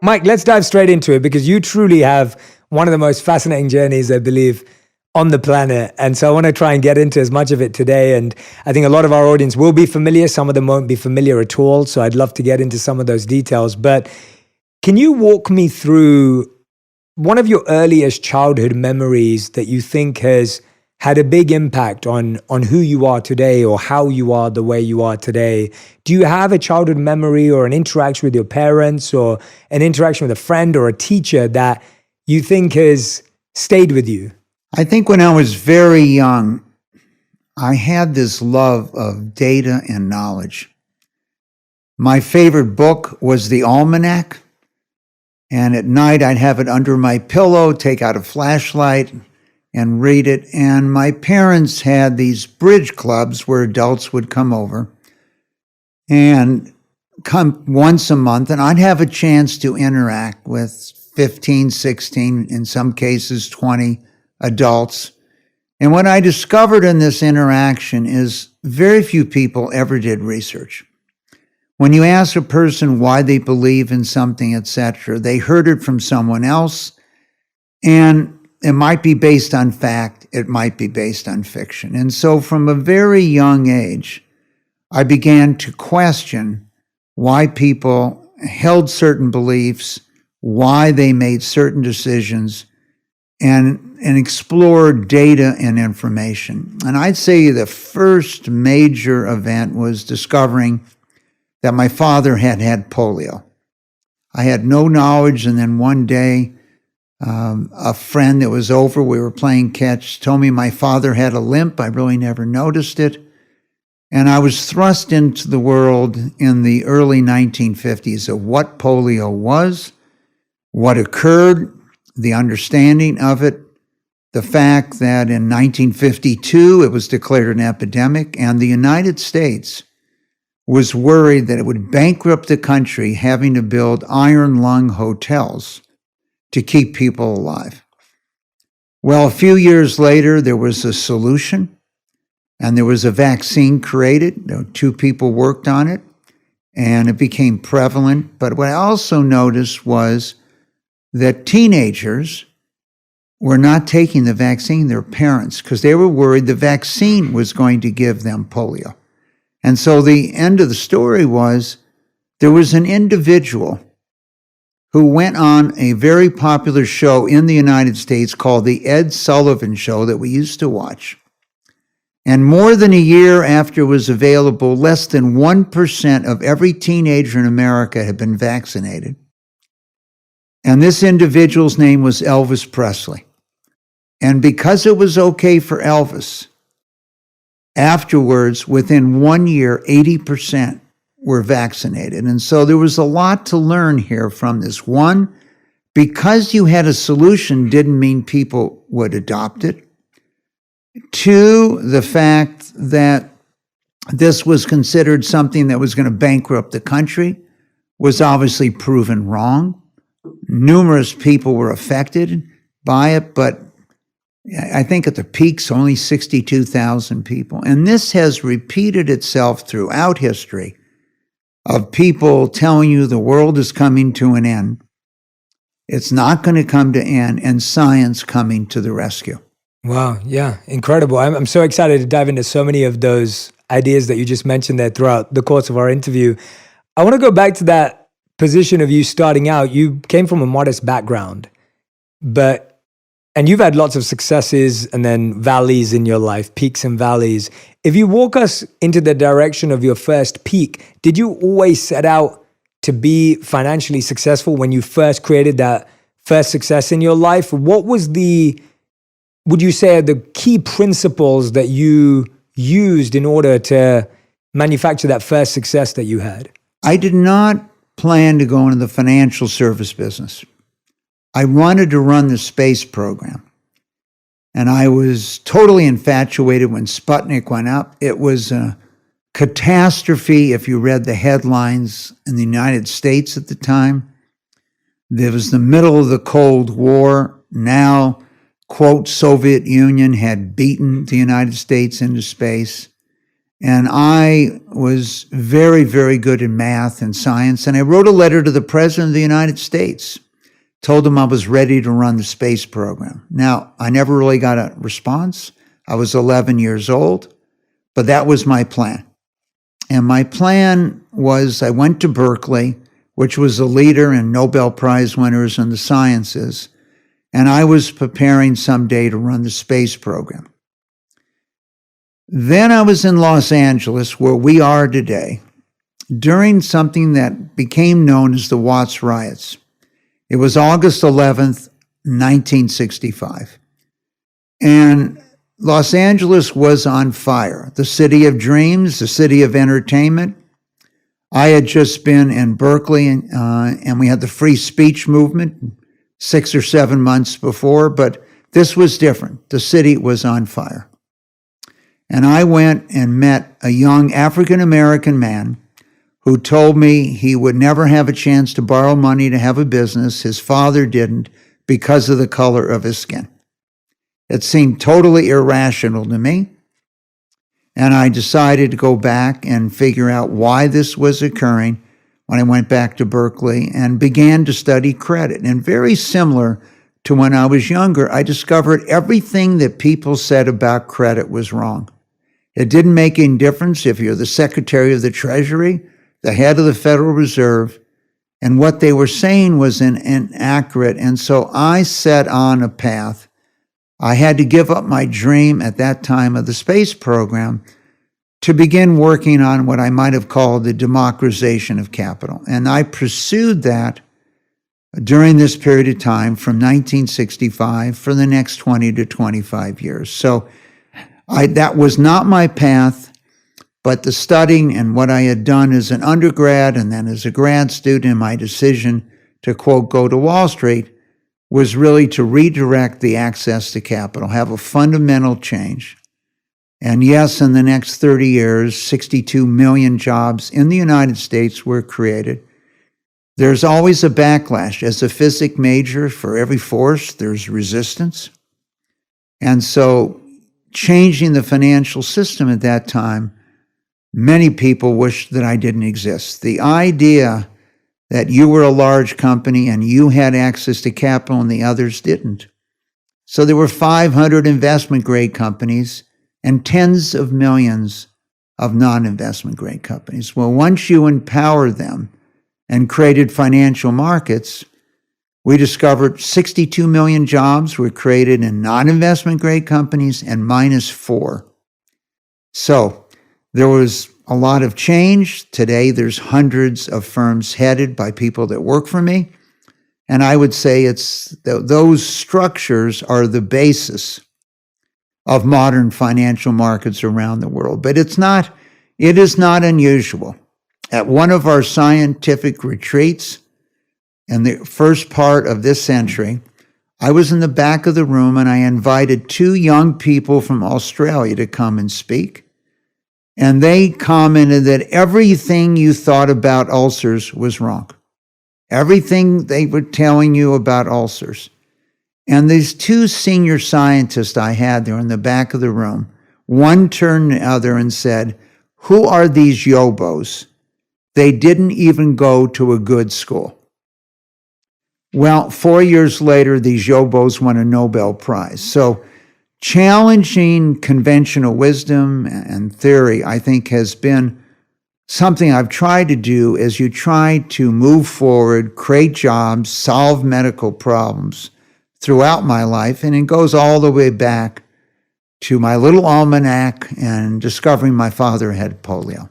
Mike, let's dive straight into it because you truly have one of the most fascinating journeys, I believe, on the planet. And so I want to try and get into as much of it today. And I think a lot of our audience will be familiar. Some of them won't be familiar at all. So I'd love to get into some of those details. But can you walk me through one of your earliest childhood memories that you think has had a big impact on who you are today or how you are the way you are today? Do you have a childhood memory or an interaction with your parents or an interaction with a friend or a teacher that you think has stayed with you? I think when I was very young, I had this love of data and knowledge. My favorite book was the Almanac, and at night I'd have it under my pillow, take out a flashlight, and read it. And my parents had these bridge clubs where adults would come over and come once a month, and I'd have a chance to interact with 15, 16, in some cases 20 adults. And what I discovered in this interaction is very few people ever did research. When you ask a person why they believe in something, etc., they heard it from someone else, and it might be based on fact, it might be based on fiction. And so from a very young age, I began to question why people held certain beliefs, why they made certain decisions, and explore data and information. And I'd say the first major event was discovering that my father had had polio. I had no knowledge, and then one day, a friend that was over, we were playing catch, told me my father had a limp. I really never noticed it. And I was thrust into the world in the early 1950s of what polio was, what occurred, the understanding of it, the fact that in 1952 it was declared an epidemic, and the United States was worried that it would bankrupt the country having to build iron lung hotels to keep people alive. Well, a few years later, there was a solution, and there was a vaccine created. 2 people worked on it, and it became prevalent. But what I also noticed was that teenagers were not taking the vaccine, their parents, because they were worried the vaccine was going to give them polio. And so the end of the story was there was an individual who went on a very popular show in the United States called The Ed Sullivan Show that we used to watch. And more than a year after it was available, less than 1% of every teenager in America had been vaccinated. And this individual's name was Elvis Presley. And because it was okay for Elvis, afterwards, within 1 year, 80% were vaccinated. And so there was a lot to learn here from this. One, because you had a solution didn't mean people would adopt it. 2, the fact that this was considered something that was going to bankrupt the country was obviously proven wrong. Numerous people were affected by it, but I think at the peaks, only 62,000 people. And this has repeated itself throughout history of people telling you the world is coming to an end. It's not going to come to an end, and science coming to the rescue. Wow. Yeah. Incredible. I'm so excited to dive into so many of those ideas that you just mentioned there throughout the course of our interview. I want to go back to that position of you starting out. You came from a modest background, and you've had lots of successes and then valleys in your life, peaks and valleys. If you walk us into the direction of your first peak, did you always set out to be financially successful when you first created that first success in your life? What was would you say, the key principles that you used in order to manufacture that first success that you had? I did not plan to go into the financial service business. I wanted to run the space program. And I was totally infatuated when Sputnik went up. It was a catastrophe if you read the headlines in the United States at the time. There was the middle of the Cold War. Now, quote, Soviet Union had beaten the United States into space. And I was very, very good in math and science. And I wrote a letter to the President of the United States, told him I was ready to run the space program. Now, I never really got a response. I was 11 years old, but that was my plan. And my plan was I went to Berkeley, which was a leader in Nobel Prize winners in the sciences, and I was preparing someday to run the space program. Then I was in Los Angeles, where we are today, during something that became known as the Watts riots. It was August 11th, 1965. And Los Angeles was on fire. The city of dreams, the city of entertainment. I had just been in Berkeley, and we had the free speech movement 6 or 7 months before, but this was different. The city was on fire. And I went and met a young African-American man who told me he would never have a chance to borrow money to have a business. His father didn't because of the color of his skin. It seemed totally irrational to me. And I decided to go back and figure out why this was occurring when I went back to Berkeley and began to study credit. And very similar to when I was younger, I discovered everything that people said about credit was wrong. It didn't make any difference if you're the Secretary of the Treasury, the head of the Federal Reserve, and what they were saying was inaccurate. And so I set on a path. I had to give up my dream at that time of the space program to begin working on what I might have called the democratization of capital. And I pursued that during this period of time from 1965 for the next 20 to 25 years. So that was not my path, but the studying and what I had done as an undergrad and then as a grad student, and my decision to, quote, go to Wall Street was really to redirect the access to capital, have a fundamental change. And yes, in the next 30 years, 62 million jobs in the United States were created. There's always a backlash. As a physics major, for every force, there's resistance. And so changing the financial system at that time, many people wished that I didn't exist. The idea that you were a large company and you had access to capital and the others didn't. So there were 500 investment grade companies and tens of millions of non-investment grade companies. Well, once you empowered them and created financial markets, we discovered 62 million jobs were created in non-investment grade companies and -4. So there was a lot of change. Today, there's hundreds of firms headed by people that work for me. And I would say those structures are the basis of modern financial markets around the world. But it is not unusual. At one of our scientific retreats in the first part of this century, I was in the back of the room and I invited 2 young people from Australia to come and speak. And they commented that everything you thought about ulcers was wrong. Everything they were telling you about ulcers. And these 2 senior scientists I had there in the back of the room, one turned to the other and said, "Who are these yobos? They didn't even go to a good school." Well, 4 years later, these yobos won a Nobel Prize. So challenging conventional wisdom and theory, I think, has been something I've tried to do as you try to move forward, create jobs, solve medical problems throughout my life. And it goes all the way back to my little almanac and discovering my father had polio.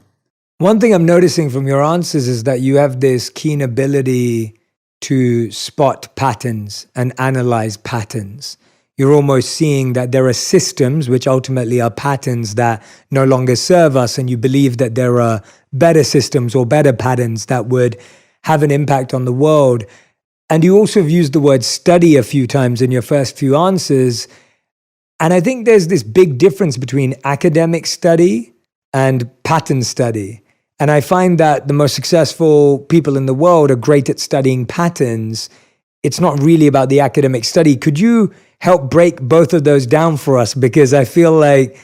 One thing I'm noticing from your answers is that you have this keen ability to spot patterns and analyze patterns. You're almost seeing that there are systems which ultimately are patterns that no longer serve us, and you believe that there are better systems or better patterns that would have an impact on the world. And you also have used the word study a few times in your first few answers. And I think there's this big difference between academic study and pattern study. And I find that the most successful people in the world are great at studying patterns. It's not really about the academic study. Could you help break both of those down for us? Because I feel like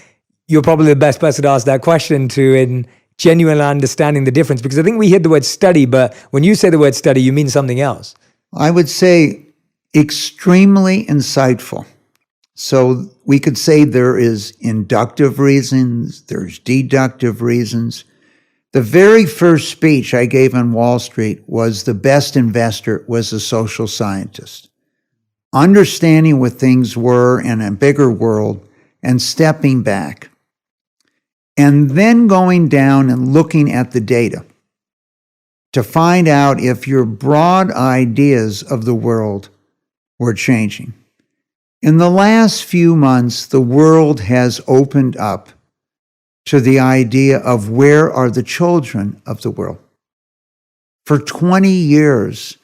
you're probably the best person to ask that question to in genuinely understanding the difference, because I think we hear the word study, but when you say the word study, you mean something else. I would say extremely insightful. So we could say there is inductive reasons, there's deductive reasons. The very first speech I gave on Wall Street was the best investor was a social scientist. Understanding what things were in a bigger world and stepping back. And then going down and looking at the data to find out if your broad ideas of the world were changing. In the last few months, the world has opened up to the idea of where are the children of the world. For 20 years,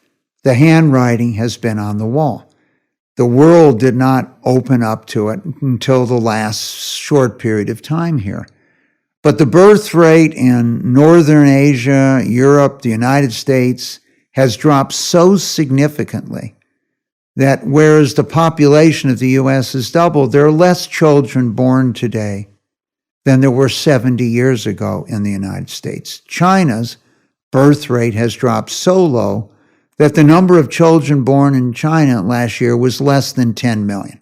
the handwriting has been on the wall. The world did not open up to it until the last short period of time here. But the birth rate in Northern Asia, Europe, the United States has dropped so significantly that whereas the population of the U.S. has doubled, there are less children born today than there were 70 years ago in the United States. China's birth rate has dropped so low that the number of children born in China last year was less than 10 million.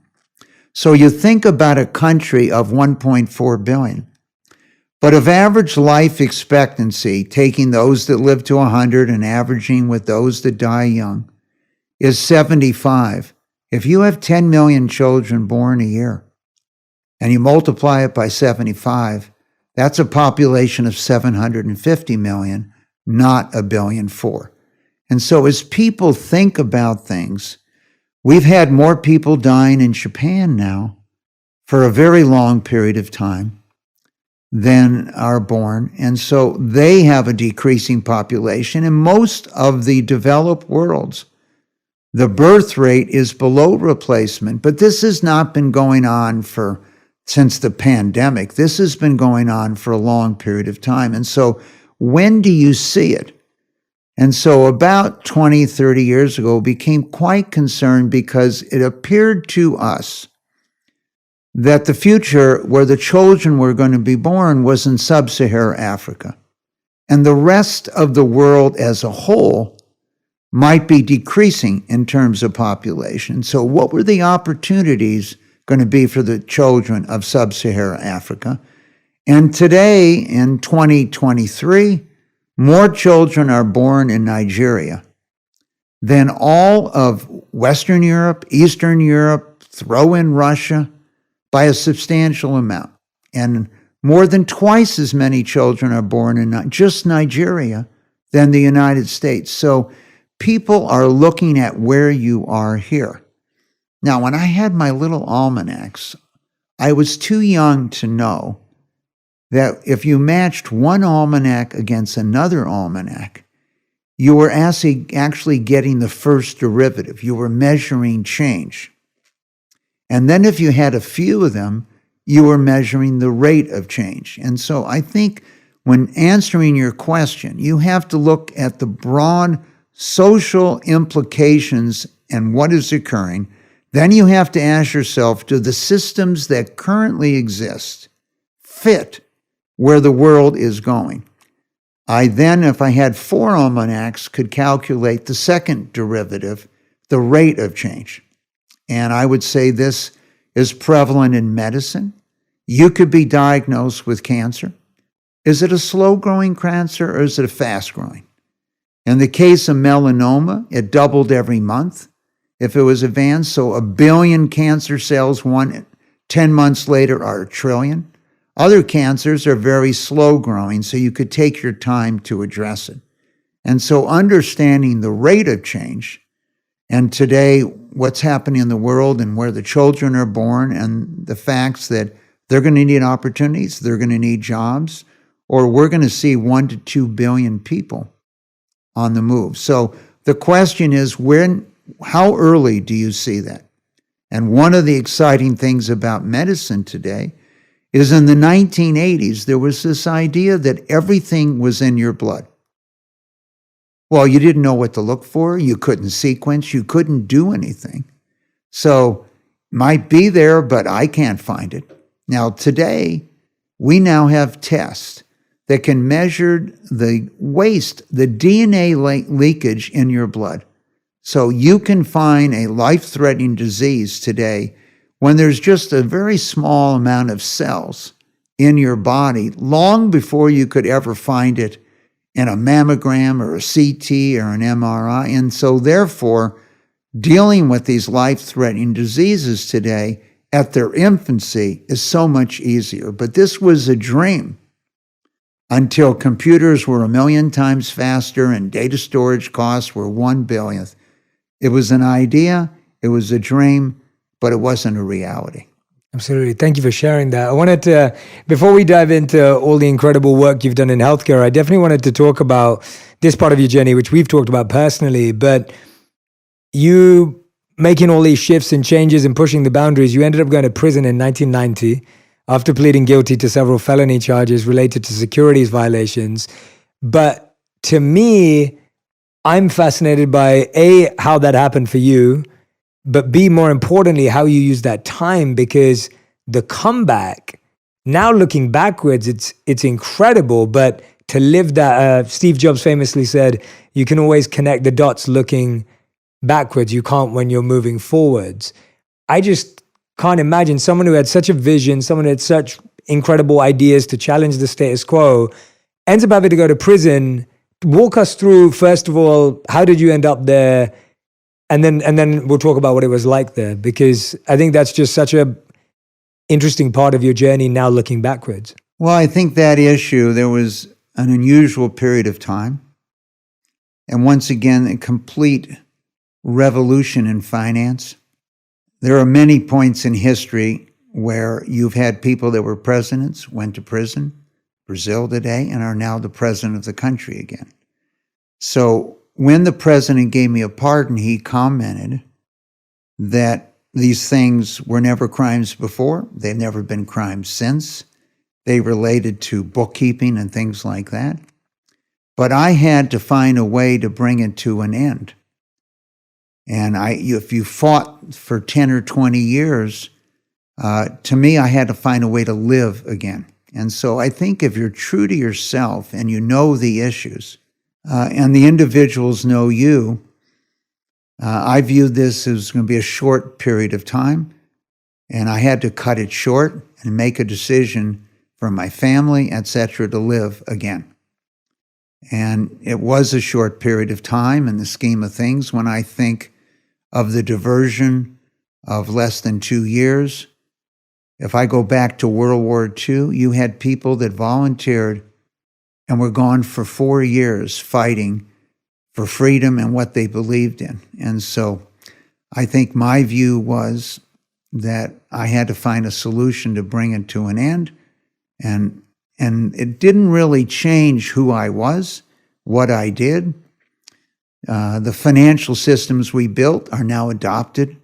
So you think about a country of 1.4 billion, but of average life expectancy, taking those that live to 100 and averaging with those that die young, is 75. If you have 10 million children born a year and you multiply it by 75, that's a population of 750 million, not 1.4 billion. And so as people think about things, we've had more people dying in Japan now for a very long period of time than are born. And so they have a decreasing population. In most of the developed worlds, the birth rate is below replacement, but this has not been going on since the pandemic. This has been going on for a long period of time. And so when do you see it? And so about 20, 30 years ago, became quite concerned because it appeared to us that the future where the children were going to be born was in sub-Saharan Africa. And the rest of the world as a whole might be decreasing in terms of population. So what were the opportunities going to be for the children of sub-Saharan Africa? And today, in 2023, more children are born in Nigeria than all of Western Europe, Eastern Europe, throw in Russia, by a substantial amount. And more than twice as many children are born in just Nigeria than the United States. So people are looking at where you are here. Now, when I had my little almanacs, I was too young to know that if you matched one almanac against another almanac, you were actually getting the first derivative. You were measuring change. And then if you had a few of them, you were measuring the rate of change. And so I think when answering your question, you have to look at the broad social implications and what is occurring. Then you have to ask yourself, do the systems that currently exist fit where the world is going? I then, if I had 4 almanacs, could calculate the second derivative, the rate of change. And I would say this is prevalent in medicine. You could be diagnosed with cancer. Is it a slow-growing cancer or is it a fast-growing? In the case of melanoma, it doubled every month if it was advanced. So 1 billion cancer cells, 10 months later, are 1 trillion. Other cancers are very slow-growing, so you could take your time to address it. And so understanding the rate of change, and today, what's happening in the world and where the children are born and the facts that they're going to need opportunities, they're going to need jobs, or we're going to see 1 to 2 billion people on the move. So the question is, how early do you see that? And one of the exciting things about medicine today is in the 1980s, there was this idea that everything was in your blood. Well, you didn't know what to look for. You couldn't sequence. You couldn't do anything. So might be there, but I can't find it. Now, today, we now have tests that can measure the waste, the DNA leakage in your blood. So you can find a life-threatening disease today when there's just a very small amount of cells in your body long before you could ever find it in a mammogram or a CT or an MRI. And so therefore, dealing with these life-threatening diseases today at their infancy is so much easier. But this was a dream until computers were 1,000,000 times faster and data storage costs were 1/1000th. It was an idea, it was a dream, but it wasn't a reality. Absolutely. Thank you for sharing that. I wanted to, before we dive into all the incredible work you've done in healthcare, I definitely wanted to talk about this part of your journey, which we've talked about personally, but you making all these shifts and changes and pushing the boundaries. You ended up going to prison in 1990 after pleading guilty to several felony charges related to securities violations. But to me, I'm fascinated by A, how that happened for you, but B, more importantly, how you use that time, because the comeback, now looking backwards, it's incredible. But to live that, Steve Jobs famously said, you can always connect the dots looking backwards. You can't when you're moving forwards. I just can't imagine someone who had such a vision, someone who had such incredible ideas to challenge the status quo, ends up having to go to prison. Walk us through, first of all, how did you end up there? And then we'll talk about what it was like there, because I think that's just such a interesting part of your journey now looking backwards. Well, I think that issue, there was an unusual period of time. And once again, a complete revolution in finance. There are many points in history where you've had people that were presidents, went to prison, Brazil today, and are now the president of the country again. So when the president gave me a pardon, he commented that these things were never crimes before. They've never been crimes since. They related to bookkeeping and things like that. But I had to find a way to bring it to an end. And if you fought for 10 or 20 years, to me, I had to find a way to live again. And so I think if you're true to yourself and you know the issues, and the individuals know you, I viewed this as going to be a short period of time, and I had to cut it short and make a decision for my family, etc., to live again. And it was a short period of time in the scheme of things. When I think of the diversion of less than 2 years, if I go back to World War II, you had people that volunteered and were gone for 4 years fighting for freedom and what they believed in. And so I think my view was that I had to find a solution to bring it to an end. And it didn't really change who I was, what I did. The financial systems we built are now adopted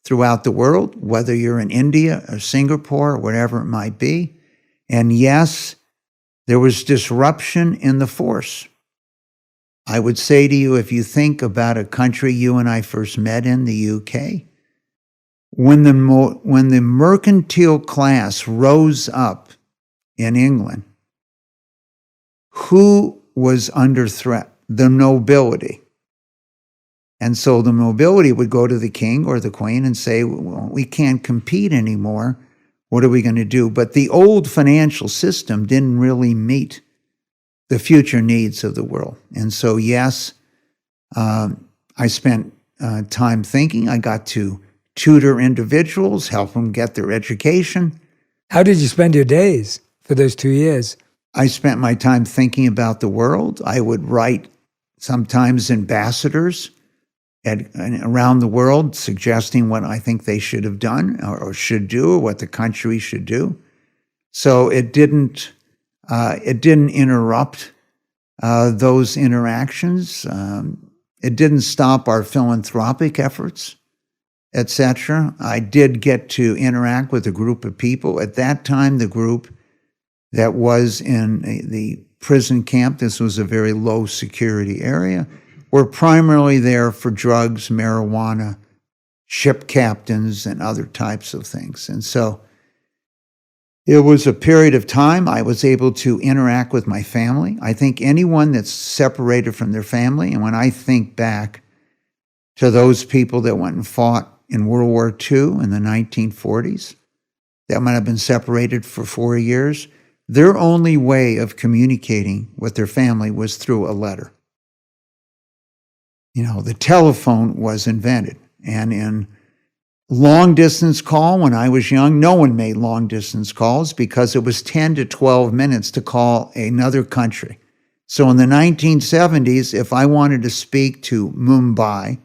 throughout the world, whether you're in India or Singapore or whatever it might be. And yes, there was disruption in the force. I would say to you, if you think about a country you and I first met in, the UK, when the mercantile class rose up in England, who was under threat? The nobility. And so the nobility would go to the king or the queen and say, well, we can't compete anymore. What are we going to do? But the old financial system didn't really meet the future needs of the world. And so, yes, I spent time thinking. I got to tutor individuals, help them get their education. How did you spend your days for those 2 years? I spent my time thinking about the world. I would write sometimes ambassadors around the world suggesting what I think they should have done or should do, or what the country should do. So it didn't interrupt those interactions. It didn't stop our philanthropic efforts, etc. I did get to interact with a group of people. At that time, the group that was in the prison camp, this was a very low security area, were primarily there for drugs, marijuana, ship captains, and other types of things. And so It was a period of time I was able to interact with my family. I think anyone that's separated from their family, and when I think back to those people that went and fought in World War II in the 1940s, that might have been separated for 4 years, their only way of communicating with their family was through a letter. The telephone was invented, and in long distance call, when I was young, no one made long distance calls because it was 10 to 12 minutes to call another country. So in the 1970s, if I wanted to speak to Mumbai,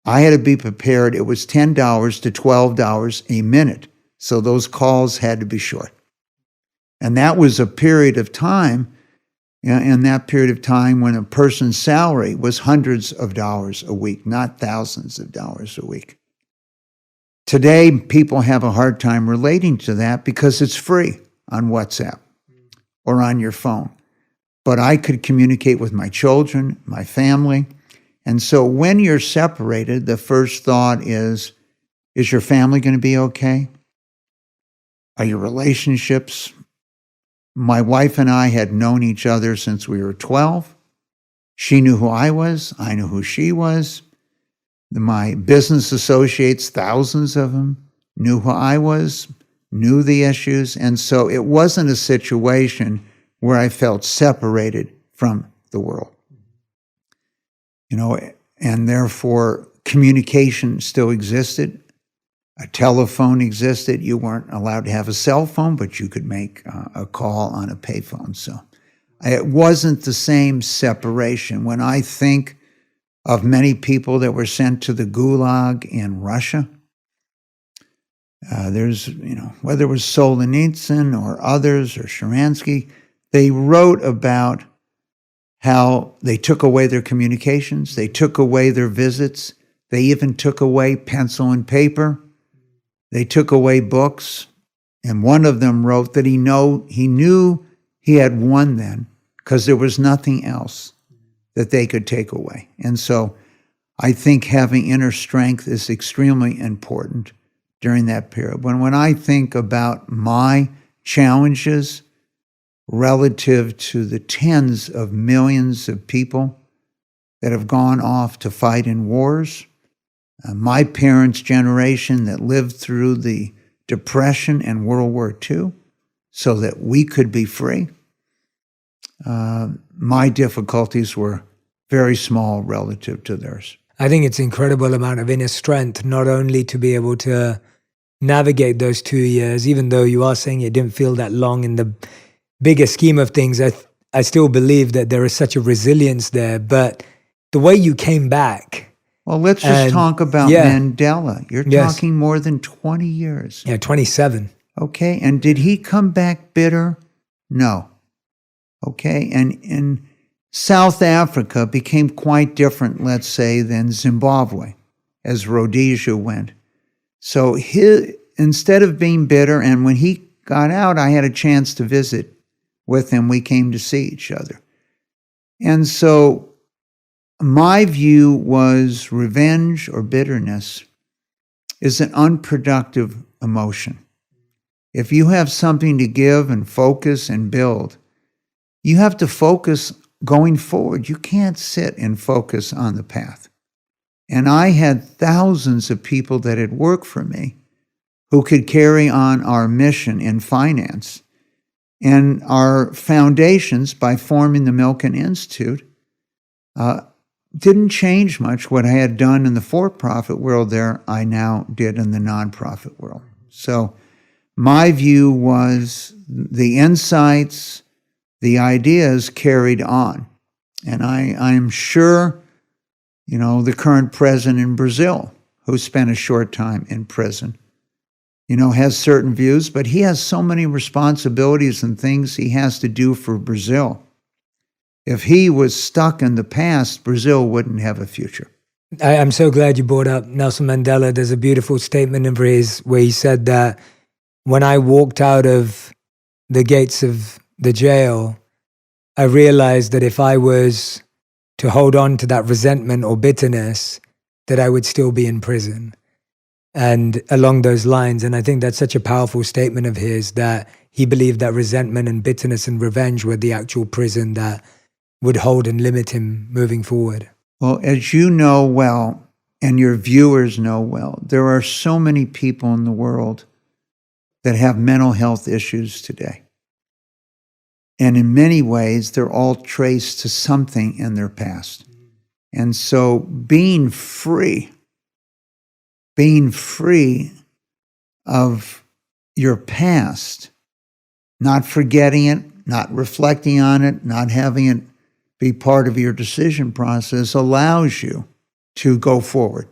I had to be prepared. It was $10 to $12 a minute. So those calls had to be short. And that was a period of time, in that period of time when a person's salary was hundreds of dollars a week, not thousands of dollars a week. Today, people have a hard time relating to that because it's free on WhatsApp or on your phone. But I could communicate with my children, my family. And so when you're separated, the first thought is your family going to be okay? Are your relationships? My wife and I had known each other since we were 12. She knew who I was. I knew who she was. My business associates, thousands of them, knew who I was, knew the issues. And so it wasn't a situation where I felt separated from the world. And therefore communication still existed. A telephone existed. You weren't allowed to have a cell phone, but you could make a call on a payphone. So it wasn't the same separation. When I think of many people that were sent to the Gulag in Russia, there's, whether it was Solzhenitsyn or others or Sharansky, they wrote about how they took away their communications, they took away their visits, they even took away pencil and paper, they took away books, and one of them wrote that he knew he had won then because there was nothing else that they could take away. And so I think having inner strength is extremely important during that period. When I think about my challenges relative to the tens of millions of people that have gone off to fight in wars, my parents' generation that lived through the Depression and World War II so that we could be free, my difficulties were very small relative to theirs. I think it's incredible amount of inner strength, not only to be able to navigate those 2 years, even though you are saying it didn't feel that long in the bigger scheme of things. I still believe that there is such a resilience there, but the way you came back. Well, let's just talk about Mandela. You're talking more than 20 years. Yeah, 27. Okay, and did he come back bitter? No. Okay, and in South Africa became quite different, let's say, than Zimbabwe, as Rhodesia went. So instead of being bitter, and when he got out, I had a chance to visit with him. We came to see each other. And so my view was revenge or bitterness is an unproductive emotion. If you have something to give and focus and build, you have to focus going forward. You can't sit and focus on the path. And I had thousands of people that had worked for me who could carry on our mission in finance. And our foundations, by forming the Milken Institute, didn't change much what I had done in the for-profit world there, I now did in the nonprofit world. So my view was the insights, the ideas carried on. And I'm sure, the current president in Brazil, who spent a short time in prison, has certain views, but he has so many responsibilities and things he has to do for Brazil. If he was stuck in the past, Brazil wouldn't have a future. I'm so glad you brought up Nelson Mandela. There's a beautiful statement of his where he said that when I walked out of the gates of the jail, I realized that if I was to hold on to that resentment or bitterness, that I would still be in prison. and along those lines. And I think that's such a powerful statement of his, that he believed that resentment and bitterness and revenge were the actual prison that would hold and limit him moving forward. Well, as you know well, and your viewers know well, there are so many people in the world that have mental health issues today. And in many ways, they're all traced to something in their past. And so being free of your past, not forgetting it, not reflecting on it, not having it be part of your decision process, allows you to go forward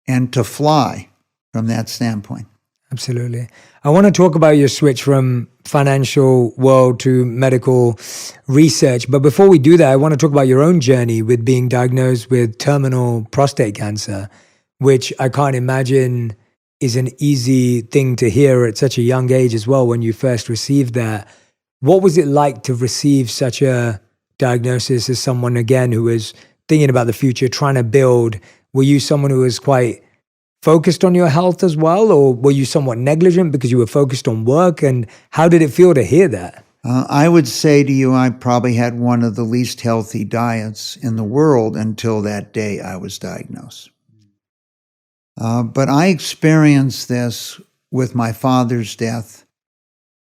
and to fly from that standpoint. Absolutely. I want to talk about your switch from financial world to medical research. But before we do that, I want to talk about your own journey with being diagnosed with terminal prostate cancer, which I can't imagine is an easy thing to hear at such a young age as well when you first received that. What was it like to receive such a diagnosis as someone, again, who was thinking about the future, trying to build? Were you someone who was quite focused on your health as well, or were you somewhat negligent because you were focused on work? And how did it feel to hear that? I would say to you, I probably had one of the least healthy diets in the world until that day I was diagnosed. But I experienced this with my father's death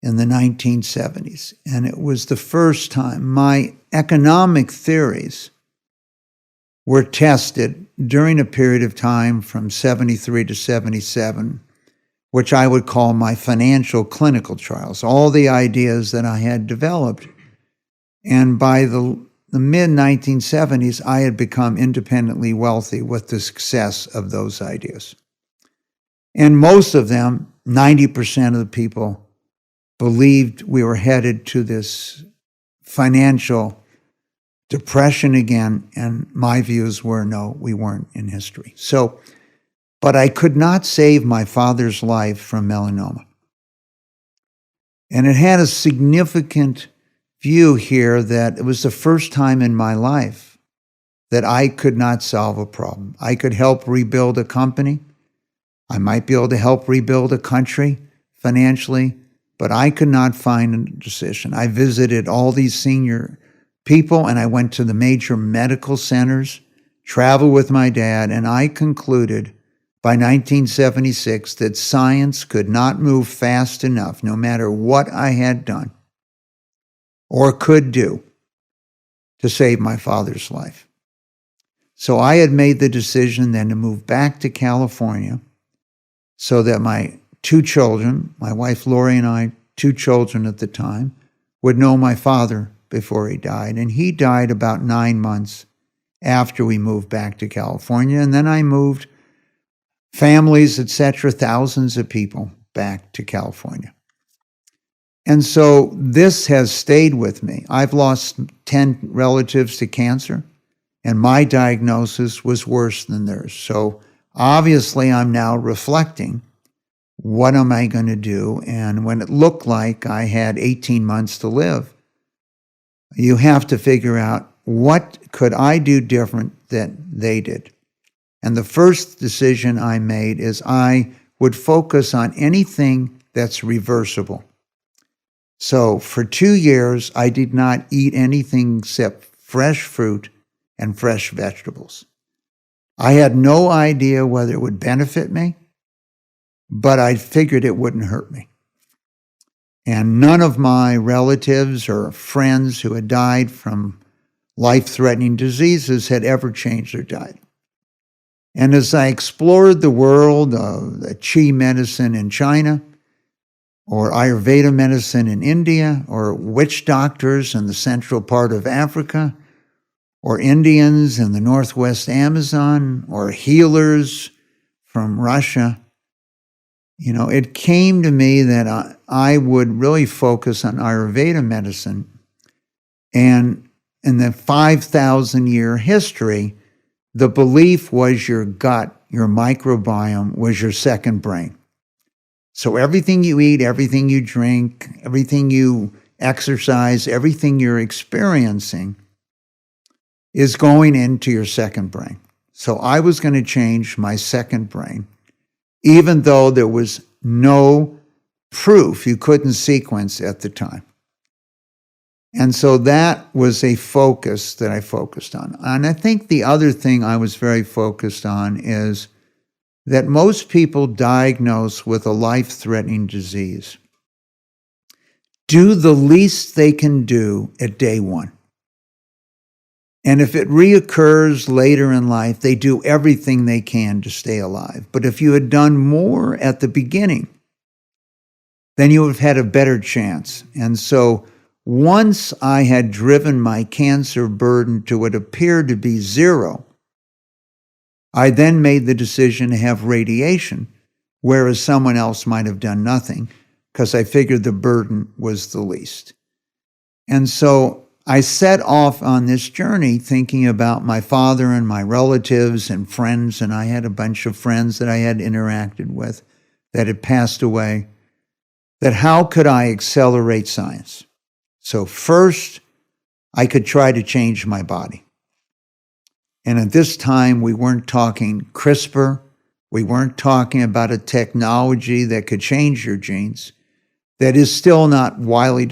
in the 1970s. And it was the first time my economic theories were tested during a period of time from 73 to 77, which I would call my financial clinical trials, all the ideas that I had developed. And by the mid-1970s, I had become independently wealthy with the success of those ideas. And most of them, 90% of the people, believed we were headed to this financial depression again, and my views were, no, we weren't in history. So, but I could not save my father's life from melanoma. And it had a significant view here that it was the first time in my life that I could not solve a problem. I could help rebuild a company. I might be able to help rebuild a country financially, but I could not find a decision. I visited all these senior people, and I went to the major medical centers, traveled with my dad, and I concluded by 1976 that science could not move fast enough, no matter what I had done or could do, to save my father's life. So I had made the decision then to move back to California so that my two children, my wife Lori and I, two children at the time, would know my father before he died. And he died about 9 months after we moved back to California. And then I moved families, etc., thousands of people back to California. And so this has stayed with me. I've lost 10 relatives to cancer, and my diagnosis was worse than theirs. So obviously I'm now reflecting, what am I going to do? And when it looked like I had 18 months to live, you have to figure out, what could I do different than they did? And the first decision I made is I would focus on anything that's reversible. So for 2 years, I did not eat anything except fresh fruit and fresh vegetables. I had no idea whether it would benefit me, but I figured it wouldn't hurt me. And none of my relatives or friends who had died from life-threatening diseases had ever changed their diet. And as I explored the world of the Qi medicine in China, or Ayurveda medicine in India, or witch doctors in the central part of Africa, or Indians in the northwest Amazon, or healers from Russia, it came to me that I would really focus on Ayurveda medicine. And in the 5,000-year history, the belief was your gut, your microbiome, was your second brain. So everything you eat, everything you drink, everything you exercise, everything you're experiencing is going into your second brain. So I was going to change my second brain, even though there was no proof. You couldn't sequence at the time. And so that was a focus that I focused on. And I think the other thing I was very focused on is that most people diagnosed with a life-threatening disease do the least they can do at day one. And if it reoccurs later in life, they do everything they can to stay alive. But if you had done more at the beginning, then you would have had a better chance. And so once I had driven my cancer burden to what appeared to be zero, I then made the decision to have radiation, whereas someone else might have done nothing, because I figured the burden was the least. And so I set off on this journey thinking about my father and my relatives and friends, and I had a bunch of friends that I had interacted with that had passed away, that how could I accelerate science? So first, I could try to change my body. And at this time, we weren't talking CRISPR. We weren't talking about a technology that could change your genes. That is still not widely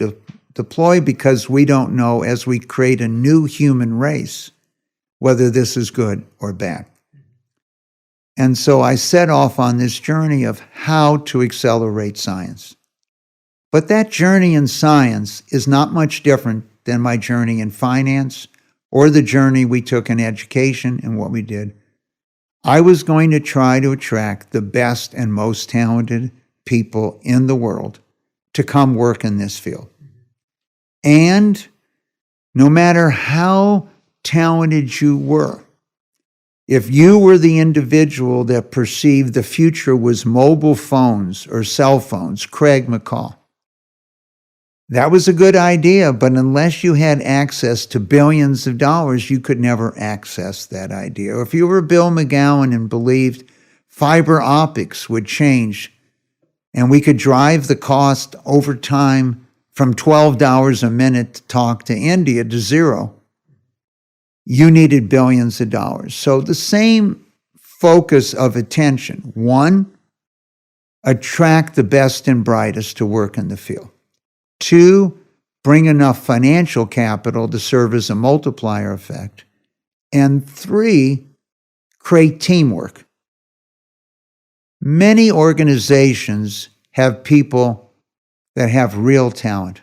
deployed because we don't know, as we create a new human race, whether this is good or bad. And so I set off on this journey of how to accelerate science. But that journey in science is not much different than my journey in finance or the journey we took in education and what we did. I was going to try to attract the best and most talented people in the world to come work in this field. And no matter how talented you were, if you were the individual that perceived the future was mobile phones or cell phones, Craig McCall, that was a good idea, but unless you had access to billions of dollars, you could never access that idea. Or if you were Bill McGowan and believed fiber optics would change and we could drive the cost over time from $12 a minute to talk to India to zero, you needed billions of dollars. So the same focus of attention. One, attract the best and brightest to work in the field. Two, bring enough financial capital to serve as a multiplier effect. And three, create teamwork. Many organizations have people that have real talent,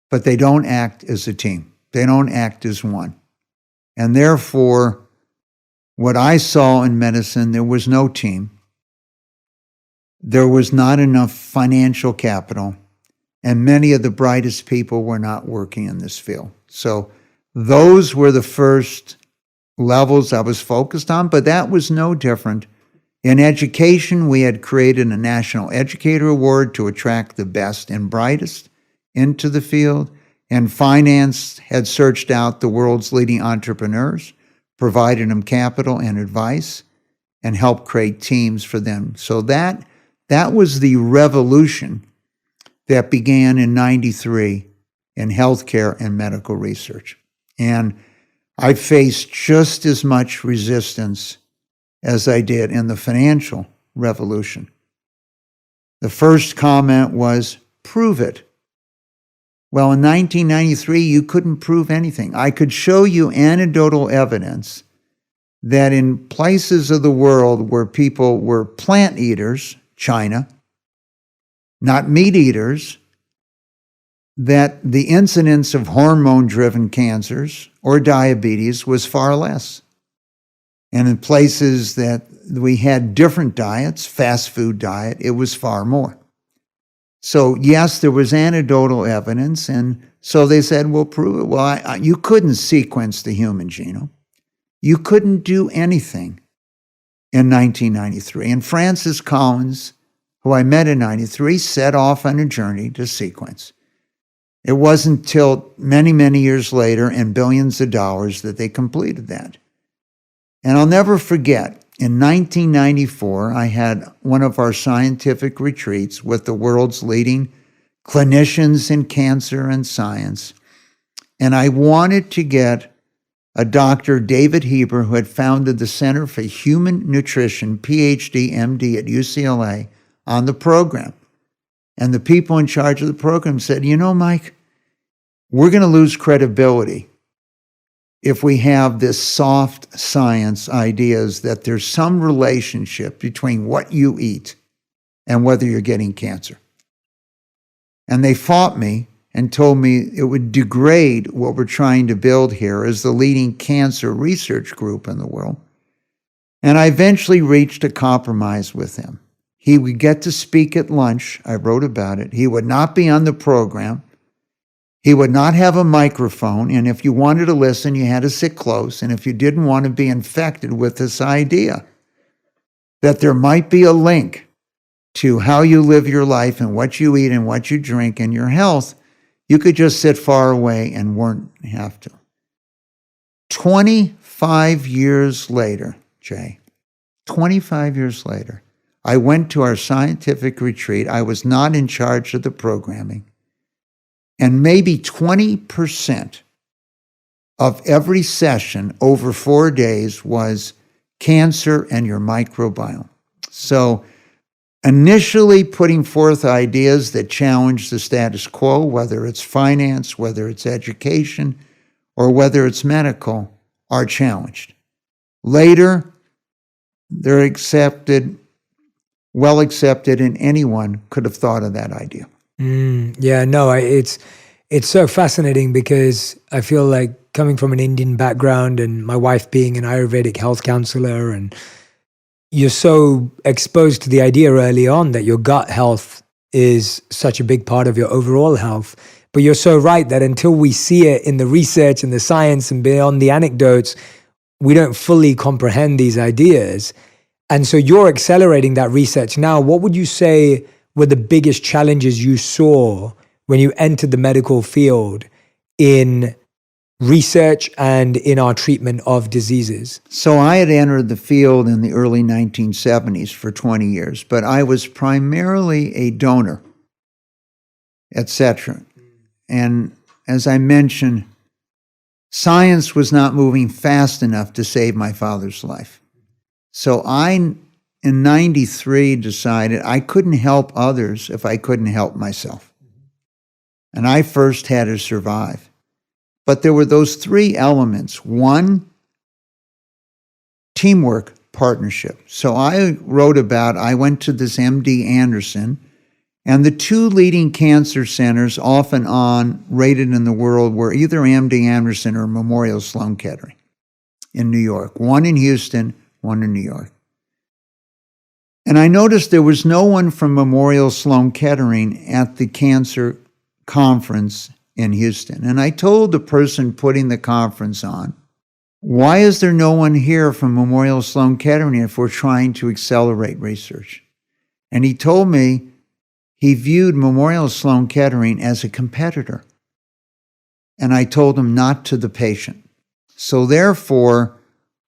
but they don't act as a team. They don't act as one. And therefore, what I saw in medicine, there was no team. There was not enough financial capital. And many of the brightest people were not working in this field. So those were the first levels I was focused on, but that was no different. In education, we had created a National Educator Award to attract the best and brightest into the field. And finance had searched out the world's leading entrepreneurs, provided them capital and advice, and helped create teams for them. So that was the revolution that began in '93 in healthcare and medical research. And I faced just as much resistance as I did in the financial revolution. The first comment was, prove it. Well, in 1993, you couldn't prove anything. I could show you anecdotal evidence that in places of the world where people were plant eaters, China, not meat eaters, that the incidence of hormone-driven cancers or diabetes was far less. And in places that we had different diets, fast food diet, it was far more. So yes, there was anecdotal evidence, and so they said, well, prove it. Well, you couldn't sequence the human genome. You couldn't do anything in 1993. And Francis Collins, who I met in '93, set off on a journey to sequence. It wasn't until many, many years later and billions of dollars that they completed that. And I'll never forget, in 1994, I had one of our scientific retreats with the world's leading clinicians in cancer and science. And I wanted to get a Dr. David Heber, who had founded the Center for Human Nutrition, PhD, MD at UCLA, on the program. And the people in charge of the program said, you know, Mike, we're going to lose credibility if we have this soft science ideas that there's some relationship between what you eat and whether you're getting cancer. And they fought me and told me it would degrade what we're trying to build here as the leading cancer research group in the world. And I eventually reached a compromise with him. He would get to speak at lunch. I wrote about it. He would not be on the program. He would not have a microphone. And if you wanted to listen, you had to sit close. And if you didn't want to be infected with this idea that there might be a link to how you live your life and what you eat and what you drink and your health, you could just sit far away and wouldn't have to. 25 years later, Jay, 25 years later, I went to our scientific retreat. I was not in charge of the programming. And maybe 20% of every session over 4 days was cancer and your microbiome. So initially putting forth ideas that challenge the status quo, whether it's finance, whether it's education, or whether it's medical, are challenged. Later, they're accepted, well accepted, and anyone could have thought of that idea. Yeah, no, it's so fascinating because I feel like coming from an Indian background and my wife being an Ayurvedic health counselor, and you're so exposed to the idea early on that your gut health is such a big part of your overall health. But you're so right that until we see it in the research and the science and beyond the anecdotes, we don't fully comprehend these ideas. And so you're accelerating that research now. What would you say were the biggest challenges you saw when you entered the medical field in research and in our treatment of diseases? So I had entered the field in the early 1970s for 20 years, but I was primarily a donor, etc. And as I mentioned, science was not moving fast enough to save my father's life. So I, in 93, decided I couldn't help others if I couldn't help myself. And I first had to survive. But there were those three elements. One, teamwork, partnership. So I went to this MD Anderson, and the two leading cancer centers off and on rated in the world were either MD Anderson or Memorial Sloan Kettering in New York. One in Houston, one in New York. And I noticed there was no one from Memorial Sloan Kettering at the cancer conference in Houston. And I told the person putting the conference on, why is there no one here from Memorial Sloan Kettering if we're trying to accelerate research? And he told me he viewed Memorial Sloan Kettering as a competitor. And I told him not to the patient. So therefore,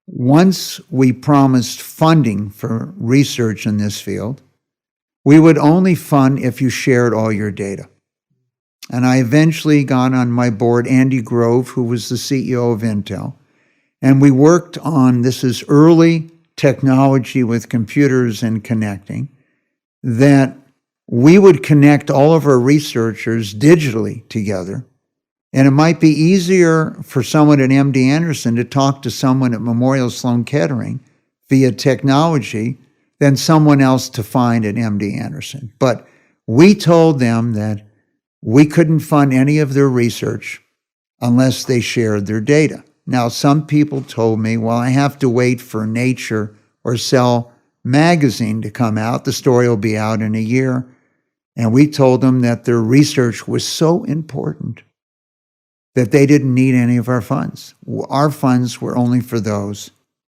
once we promised funding for research in this field, we would only fund if you shared all your data. And I eventually got on my board Andy Grove, who was the CEO of Intel. And we worked on, this is early technology with computers and connecting, that we would connect all of our researchers digitally together. And it might be easier for someone at MD Anderson to talk to someone at Memorial Sloan Kettering via technology than someone else to find at MD Anderson. But we told them that we couldn't fund any of their research unless they shared their data. Now, some people told me, well, I have to wait for Nature or Cell magazine to come out. The story will be out in a year. And we told them that their research was so important that they didn't need any of our funds. Our funds were only for those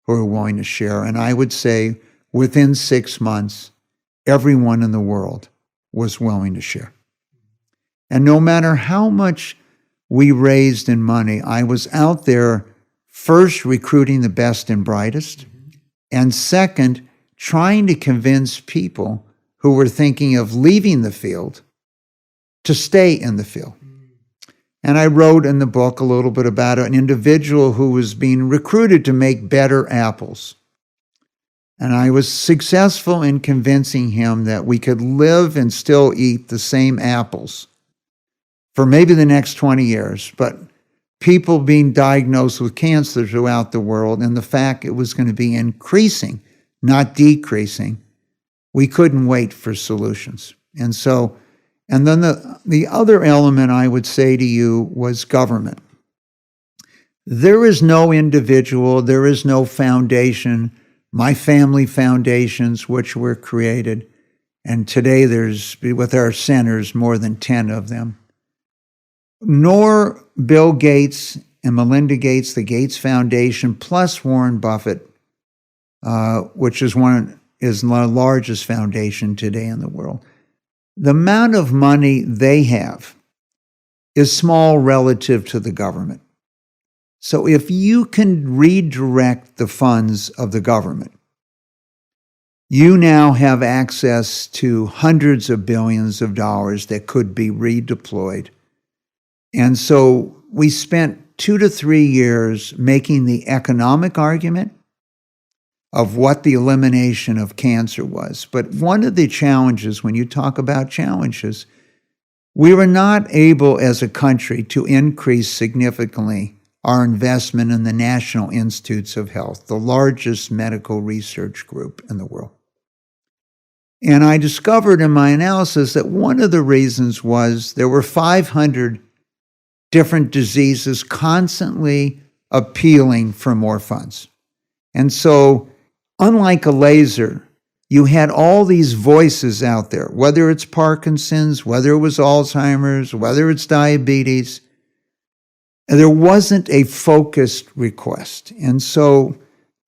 who were willing to share. And I would say within 6 months, everyone in the world was willing to share. And no matter how much we raised in money, I was out there first recruiting the best and brightest, and second, trying to convince people who were thinking of leaving the field to stay in the field. And I wrote in the book a little bit about an individual who was being recruited to make better apples. And I was successful in convincing him that we could live and still eat the same apples for maybe the next 20 years. But people being diagnosed with cancer throughout the world and the fact it was going to be increasing, not decreasing, we couldn't wait for solutions. And then the other element I would say to you was government. There is no individual, there is no foundation, my family foundations, which were created, and today there's, with our centers, more than 10 of them, nor Bill Gates and Melinda Gates, the Gates Foundation, plus Warren Buffett, which is the largest foundation today in the world. The amount of money they have is small relative to the government. So if you can redirect the funds of the government, you now have access to hundreds of billions of dollars that could be redeployed. And so we spent 2 to 3 years making the economic argument of what the elimination of cancer was. But one of the challenges, when you talk about challenges, we were not able as a country to increase significantly our investment in the National Institutes of Health, the largest medical research group in the world. And I discovered in my analysis that one of the reasons was there were 500 different diseases constantly appealing for more funds. And so, unlike a laser, you had all these voices out there, whether it's Parkinson's, whether it was Alzheimer's, whether it's diabetes. There wasn't a focused request. And so,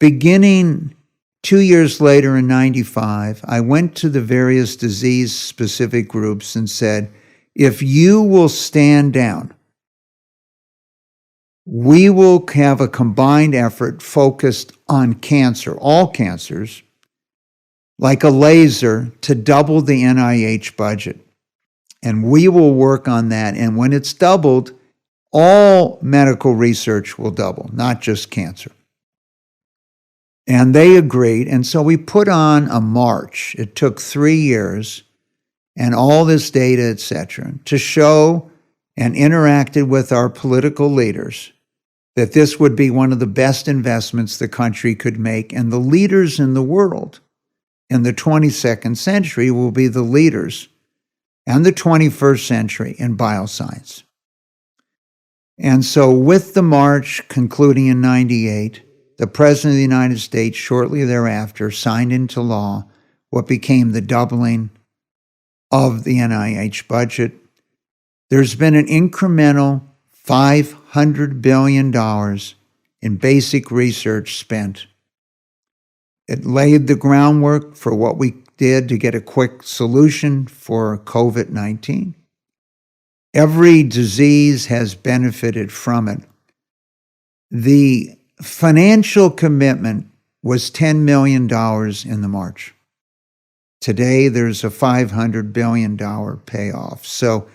beginning 2 years later in 95, I went to the various disease-specific groups and said, if you will stand down, we will have a combined effort focused on cancer, all cancers, like a laser, to double the NIH budget. And we will work on that. And when it's doubled, all medical research will double, not just cancer. And they agreed. And so we put on a march. It took 3 years and all this data, et cetera, to show and interacted with our political leaders that this would be one of the best investments the country could make. And the leaders in the world in the 22nd century will be the leaders and the 21st century in bioscience. And so with the march concluding in 98, the President of the United States shortly thereafter signed into law what became the doubling of the NIH budget. There's been an incremental $500 billion in basic research spent. It laid the groundwork for what we did to get a quick solution for COVID-19. Every disease has benefited from it. The financial commitment was $10 million in the march. Today, there's a $500 billion payoff. So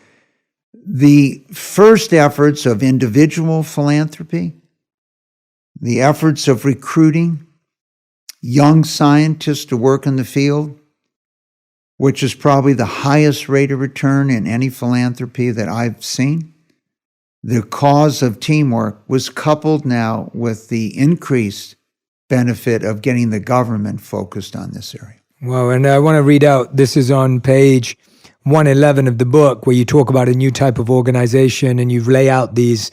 the first efforts of individual philanthropy, the efforts of recruiting young scientists to work in the field, which is probably the highest rate of return in any philanthropy that I've seen. The cause of teamwork was coupled now with the increased benefit of getting the government focused on this area. Wow, and I want to read out, this is on page 111 of the book, where you talk about a new type of organization and you lay out these,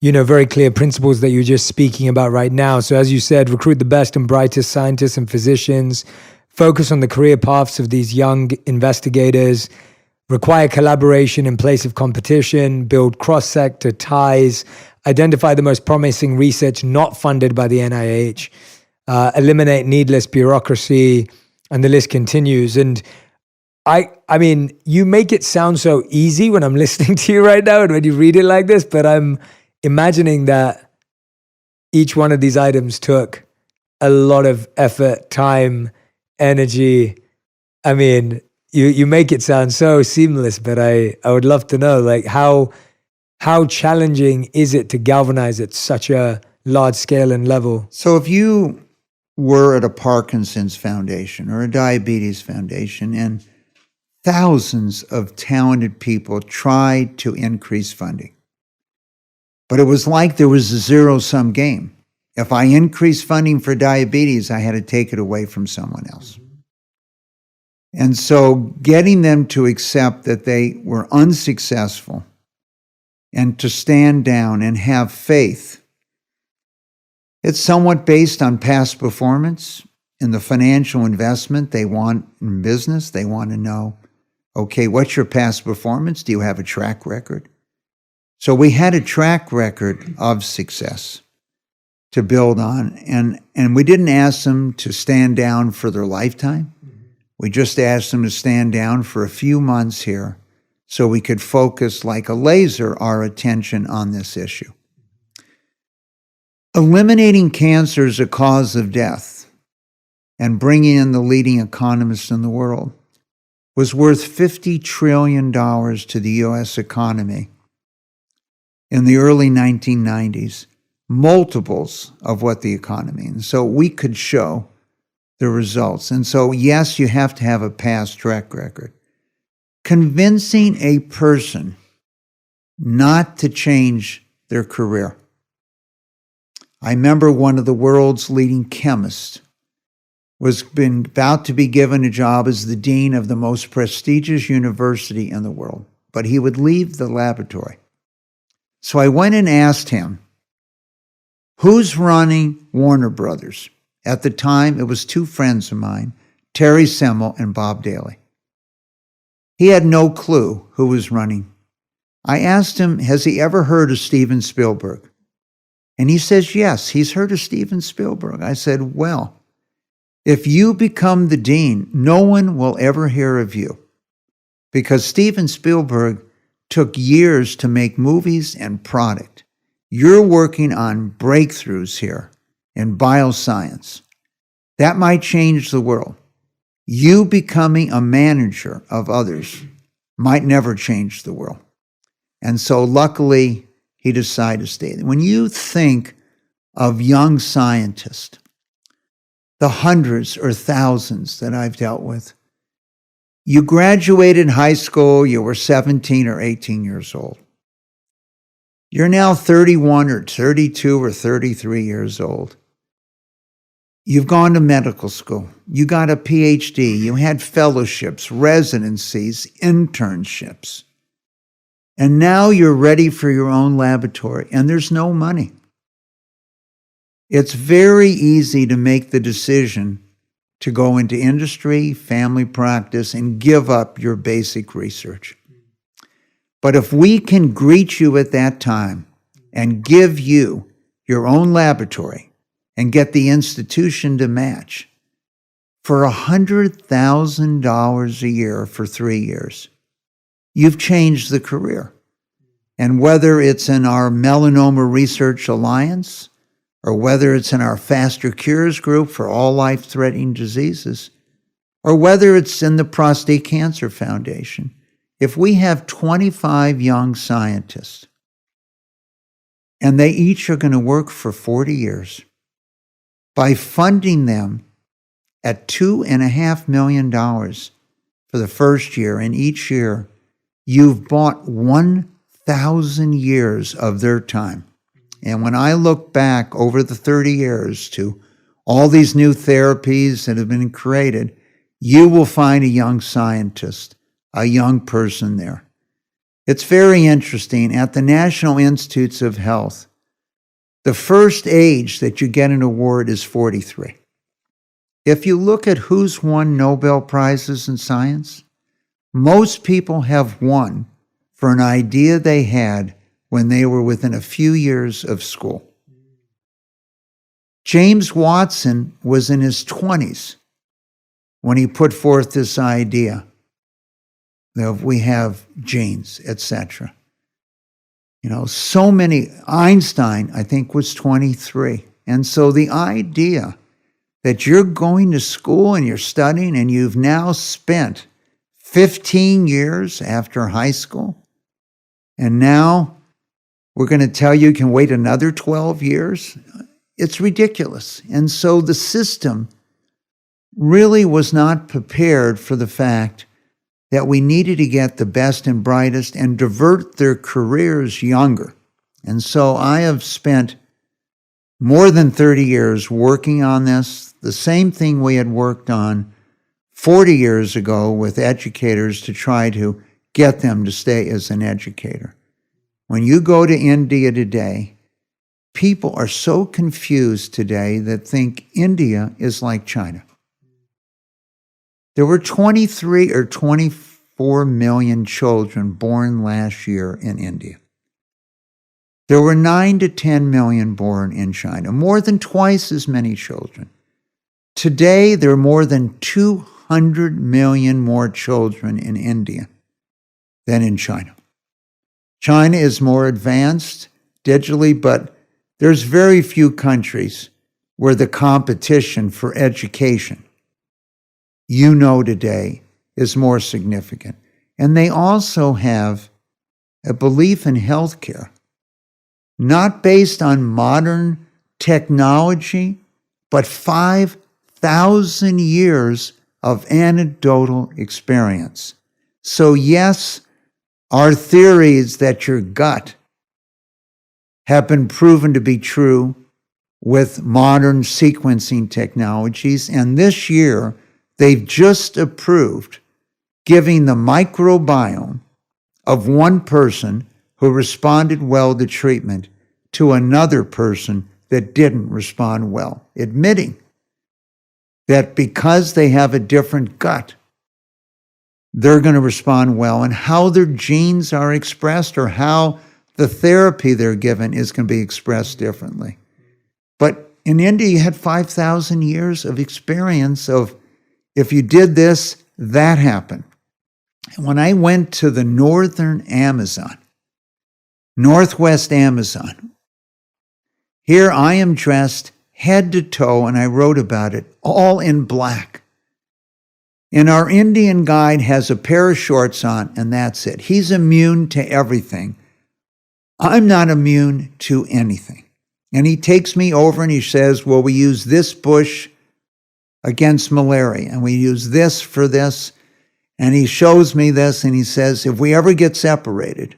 very clear principles that you're just speaking about right now. So as you said, recruit the best and brightest scientists and physicians, focus on the career paths of these young investigators, require collaboration in place of competition, build cross-sector ties, identify the most promising research not funded by the NIH, eliminate needless bureaucracy, and the list continues. And I mean, you make it sound so easy when I'm listening to you right now and when you read it like this, but I'm imagining that each one of these items took a lot of effort, time, energy. I mean, you make it sound so seamless, but I would love to know, like, how how challenging is it to galvanize at such a large scale and level? So if you were at a Parkinson's Foundation or a Diabetes Foundation and thousands of talented people tried to increase funding, but it was like there was a zero-sum game. If I increased funding for diabetes, I had to take it away from someone else. And so getting them to accept that they were unsuccessful and to stand down and have faith, it's somewhat based on past performance in the financial investment they want in business. They want to know, okay, what's your past performance? Do you have a track record? So we had a track record of success to build on. And we didn't ask them to stand down for their lifetime. We just asked them to stand down for a few months here so we could focus like a laser our attention on this issue. Eliminating cancer as a cause of death and bringing in the leading economists in the world was worth $50 trillion to the U.S. economy in the early 1990s, multiples of what the economy. And so we could show the results. And so, yes, you have to have a past track record. Convincing a person not to change their career. I remember one of the world's leading chemists was about to be given a job as the dean of the most prestigious university in the world, but he would leave the laboratory. So I went and asked him, who's running Warner Brothers? At the time, it was two friends of mine, Terry Semel and Bob Daly. He had no clue who was running. I asked him, has he ever heard of Steven Spielberg? And he says, yes, he's heard of Steven Spielberg. I said, well, if you become the dean, no one will ever hear of you because Steven Spielberg took years to make movies and product. You're working on breakthroughs here in bioscience. That might change the world. You becoming a manager of others might never change the world. And so luckily, he decided to stay. When you think of young scientists, the hundreds or thousands that I've dealt with, you graduated high school, you were 17 or 18 years old. You're now 31 or 32 or 33 years old. You've gone to medical school. You got a PhD. You had fellowships, residencies, internships. And now you're ready for your own laboratory, and there's no money. It's very easy to make the decision to go into industry, family practice, and give up your basic research. But if we can greet you at that time and give you your own laboratory and get the institution to match for $100,000 a year for 3 years, you've changed the career. And whether it's in our Melanoma Research Alliance or whether it's in our Faster Cures group for all life-threatening diseases, or whether it's in the Prostate Cancer Foundation, if we have 25 young scientists and they each are going to work for 40 years, by funding them at $2.5 million for the first year, and each year you've bought 1,000 years of their time. And when I look back over the 30 years to all these new therapies that have been created, you will find a young scientist, a young person there. It's very interesting. At the National Institutes of Health, the first age that you get an award is 43. If you look at who's won Nobel Prizes in science, most people have won for an idea they had when they were within a few years of school. James Watson was in his 20s when he put forth this idea that we have genes, etc. You know, so many, Einstein, I think, was 23. And so the idea that you're going to school and you're studying and you've now spent 15 years after high school, and now we're going to tell you can wait another 12 years. It's ridiculous. And so the system really was not prepared for the fact that we needed to get the best and brightest and divert their careers younger. And so I have spent more than 30 years working on this, the same thing we had worked on 40 years ago with educators to try to get them to stay as an educator. When you go to India today, people are so confused today that think India is like China. There were 23 or 24 million children born last year in India. There were 9 to 10 million born in China, more than twice as many children. Today, there are more than 200 million more children in India than in China. China is more advanced digitally, but there's very few countries where the competition for education, today, is more significant. And they also have a belief in healthcare, not based on modern technology, but 5,000 years of anecdotal experience. So yes, our theories that your gut have been proven to be true with modern sequencing technologies. And this year, they've just approved giving the microbiome of one person who responded well to treatment to another person that didn't respond well, admitting that because they have a different gut, they're going to respond well, and how their genes are expressed or how the therapy they're given is going to be expressed differently. But in India, you had 5,000 years of experience of if you did this, that happened. And when I went to the northern Amazon, northwest Amazon, here I am dressed head to toe, and I wrote about it, all in black. And our Indian guide has a pair of shorts on, and that's it. He's immune to everything. I'm not immune to anything. And he takes me over and he says, well, we use this bush against malaria, and we use this for this. And he shows me this, and he says, if we ever get separated,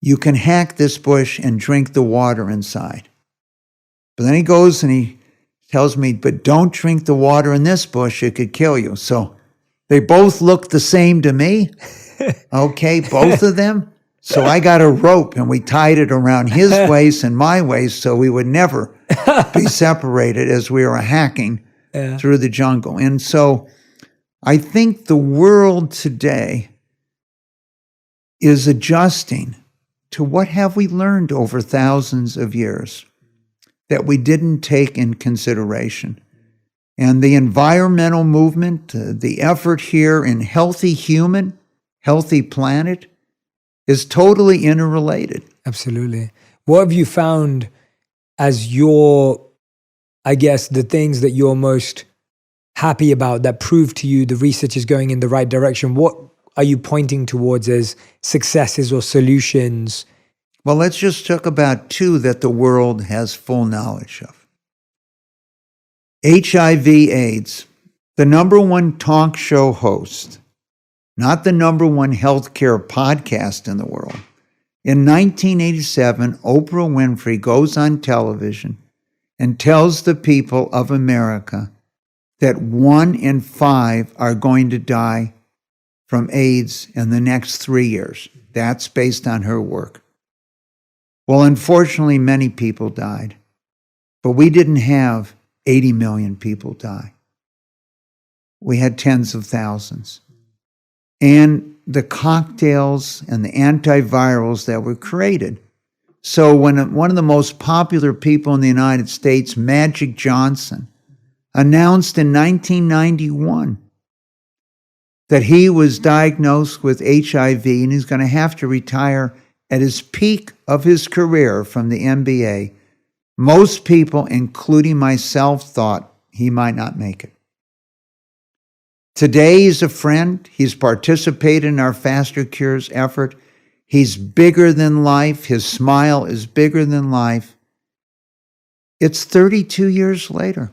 you can hack this bush and drink the water inside. But then he goes and he tells me, but don't drink the water in this bush, it could kill you. So they both look the same to me. Okay, both of them. So I got a rope and we tied it around his waist and my waist so we would never be separated as we were hacking through the jungle. And so I think the world today is adjusting to what have we learned over thousands of years that we didn't take in consideration. And the environmental movement, the effort here in healthy human, healthy planet, is totally interrelated. Absolutely. What have you found as your, I guess, the things that you're most happy about that prove to you the research is going in the right direction? What are you pointing towards as successes or solutions? Well, let's just talk about two that the world has full knowledge of. HIV/AIDS, the number one talk show host, not the number one healthcare podcast in the world. In 1987, Oprah Winfrey goes on television and tells the people of America that 1 in 5 are going to die from AIDS in the next 3 years. That's based on her work. Well, unfortunately, many people died, but we didn't have 80 million people die. We had tens of thousands. And the cocktails and the antivirals that were created. So when one of the most popular people in the United States, Magic Johnson, announced in 1991 that he was diagnosed with HIV and he's going to have to retire at his peak of his career from the NBA, most people, including myself, thought he might not make it. Today, he's a friend. He's participated in our Faster Cures effort. He's bigger than life. His smile is bigger than life. It's 32 years later.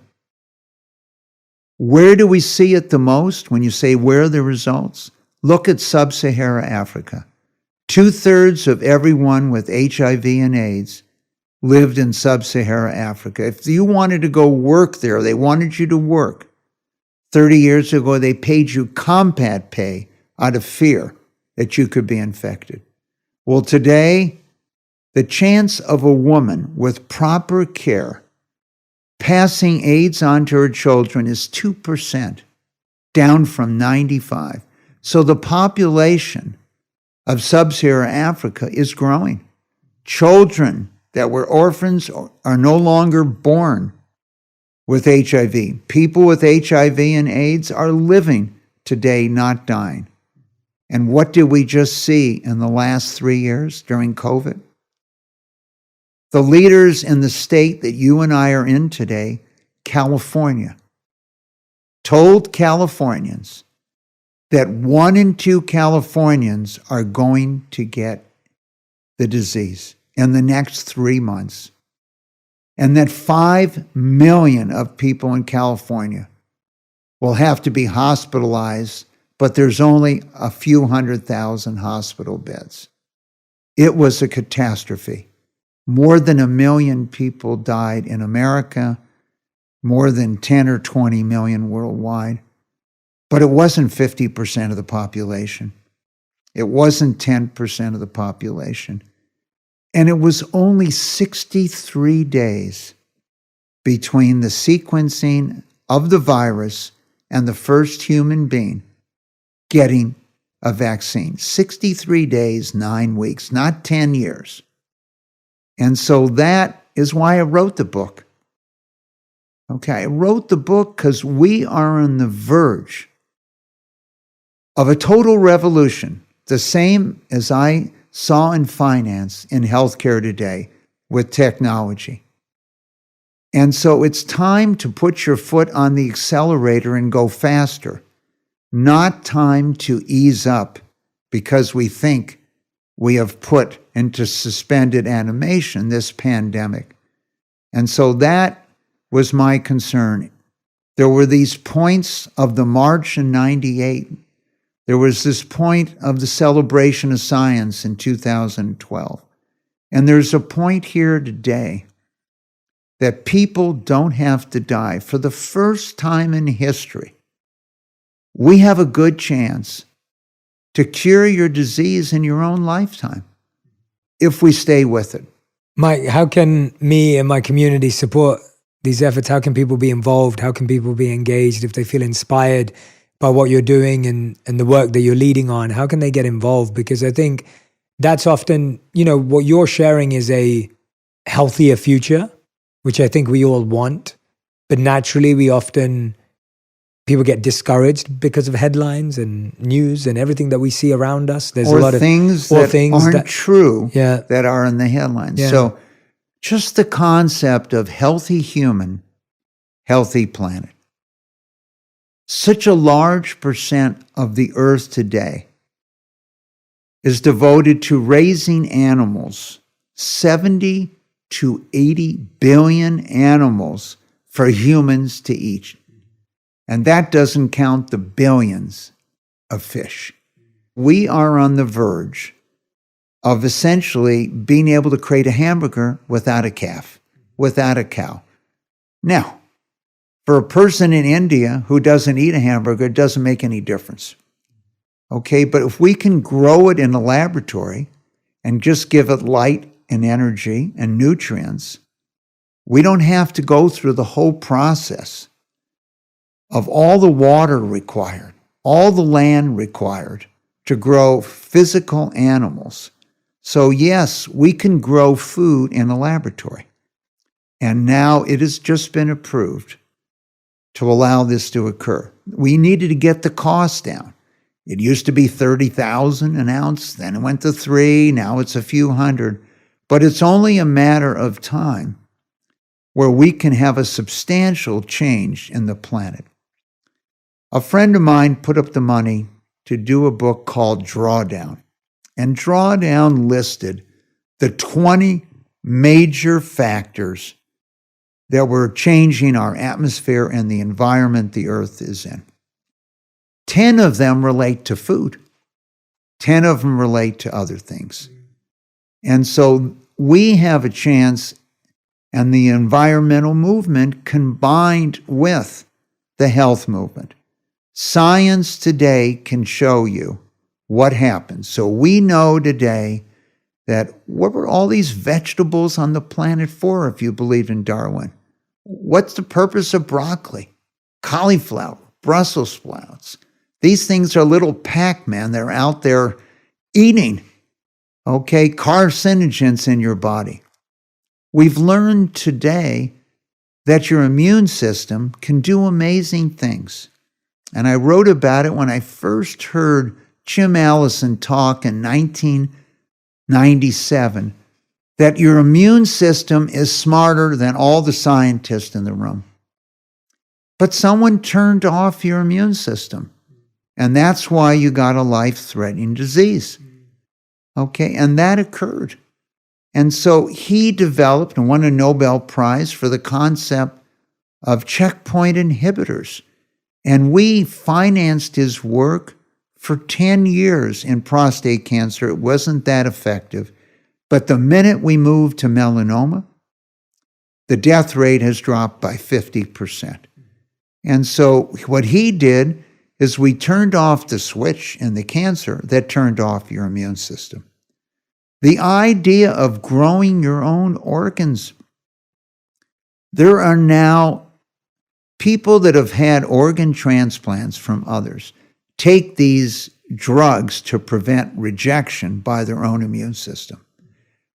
Where do we see it the most when you say where are the results? Look at sub-Saharan Africa. 2/3 of everyone with HIV and AIDS lived in sub-Saharan Africa. If you wanted to go work there, they wanted you to work. 30 years ago, they paid you combat pay out of fear that you could be infected. Well, today, the chance of a woman with proper care passing AIDS on to her children is 2%, down from 95. So the population of sub-Saharan Africa is growing. Children that were orphans are no longer born with HIV. People with HIV and AIDS are living today, not dying. And what did we just see in the last 3 years during COVID? The leaders in the state that you and I are in today, California, told Californians that 1 in 2 Californians are going to get the disease in the next 3 months, and that 5 million of people in California will have to be hospitalized, but there's only a few 100,000 hospital beds. It was a catastrophe. More than 1 million people died in America, more than 10 or 20 million worldwide. But it wasn't 50% of the population. It wasn't 10% of the population. And it was only 63 days between the sequencing of the virus and the first human being getting a vaccine. 63 days, 9 weeks, not 10 years. And so that is why I wrote the book. Okay, I wrote the book because we are on the verge of a total revolution, the same as I saw in finance, in healthcare today, with technology. And so it's time to put your foot on the accelerator and go faster, not time to ease up because we think we have put into suspended animation this pandemic. And so that was my concern. There were these points of the March in 98. There was this point of the celebration of science in 2012. And there's a point here today that people don't have to die. For the first time in history, we have a good chance to cure your disease in your own lifetime if we stay with it. Mike, how can me and my community support these efforts? How can people be involved? How can people be engaged if they feel inspired by what you're doing and the work that you're leading on? How can they get involved? Because I think that's often, what you're sharing is a healthier future, which I think we all want. But naturally, people get discouraged because of headlines and news and everything that we see around us. There's a lot of things that aren't true that are in the headlines. Yeah. So just the concept of healthy human, healthy planet. Such a large percent of the earth today is devoted to raising animals, 70 to 80 billion animals for humans to eat. And that doesn't count the billions of fish. We are on the verge of essentially being able to create a hamburger without a calf, without a cow. Now, for a person in India who doesn't eat a hamburger, it doesn't make any difference. Okay, but if we can grow it in a laboratory and just give it light and energy and nutrients, we don't have to go through the whole process of all the water required, all the land required to grow physical animals. So yes, we can grow food in a laboratory. And now it has just been approved to allow this to occur. We needed to get the cost down. It used to be 30,000 an ounce, then it went to 3, now it's a few hundred. But it's only a matter of time where we can have a substantial change in the planet. A friend of mine put up the money to do a book called Drawdown. and draw down listed the 20 major factors that were changing our atmosphere and the environment the earth is in. 10 of them relate to food. 10 of them relate to other things. And so we have a chance, and the environmental movement combined with the health movement. Science today can show you what happens. So we know today that what were all these vegetables on the planet for, if you believe in Darwin? What's the purpose of broccoli, cauliflower, Brussels sprouts? These things are little Pac-Man. They're out there eating, carcinogens in your body. We've learned today that your immune system can do amazing things. And I wrote about it when I first heard Jim Allison talk in 1997, that your immune system is smarter than all the scientists in the room. But someone turned off your immune system. And that's why you got a life-threatening disease. And that occurred. And so he developed and won a Nobel Prize for the concept of checkpoint inhibitors. And we financed his work for 10 years in prostate cancer. It wasn't that effective. But the minute we moved to melanoma, the death rate has dropped by 50%. And so what he did is we turned off the switch in the cancer that turned off your immune system. The idea of growing your own organs. There are now people that have had organ transplants from others take these drugs to prevent rejection by their own immune system.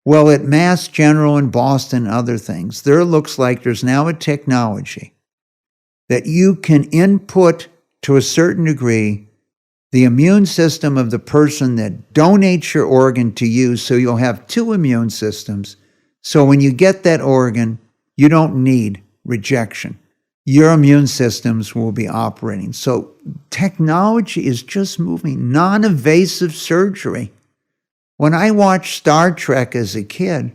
Well, at Mass General in Boston and other things, there looks like there's now a technology that you can input to a certain degree the immune system of the person that donates your organ to you, so you'll have two immune systems. So when you get that organ, you don't need rejection. Your immune systems will be operating. So technology is just moving. Non-invasive surgery. When I watched Star Trek as a kid,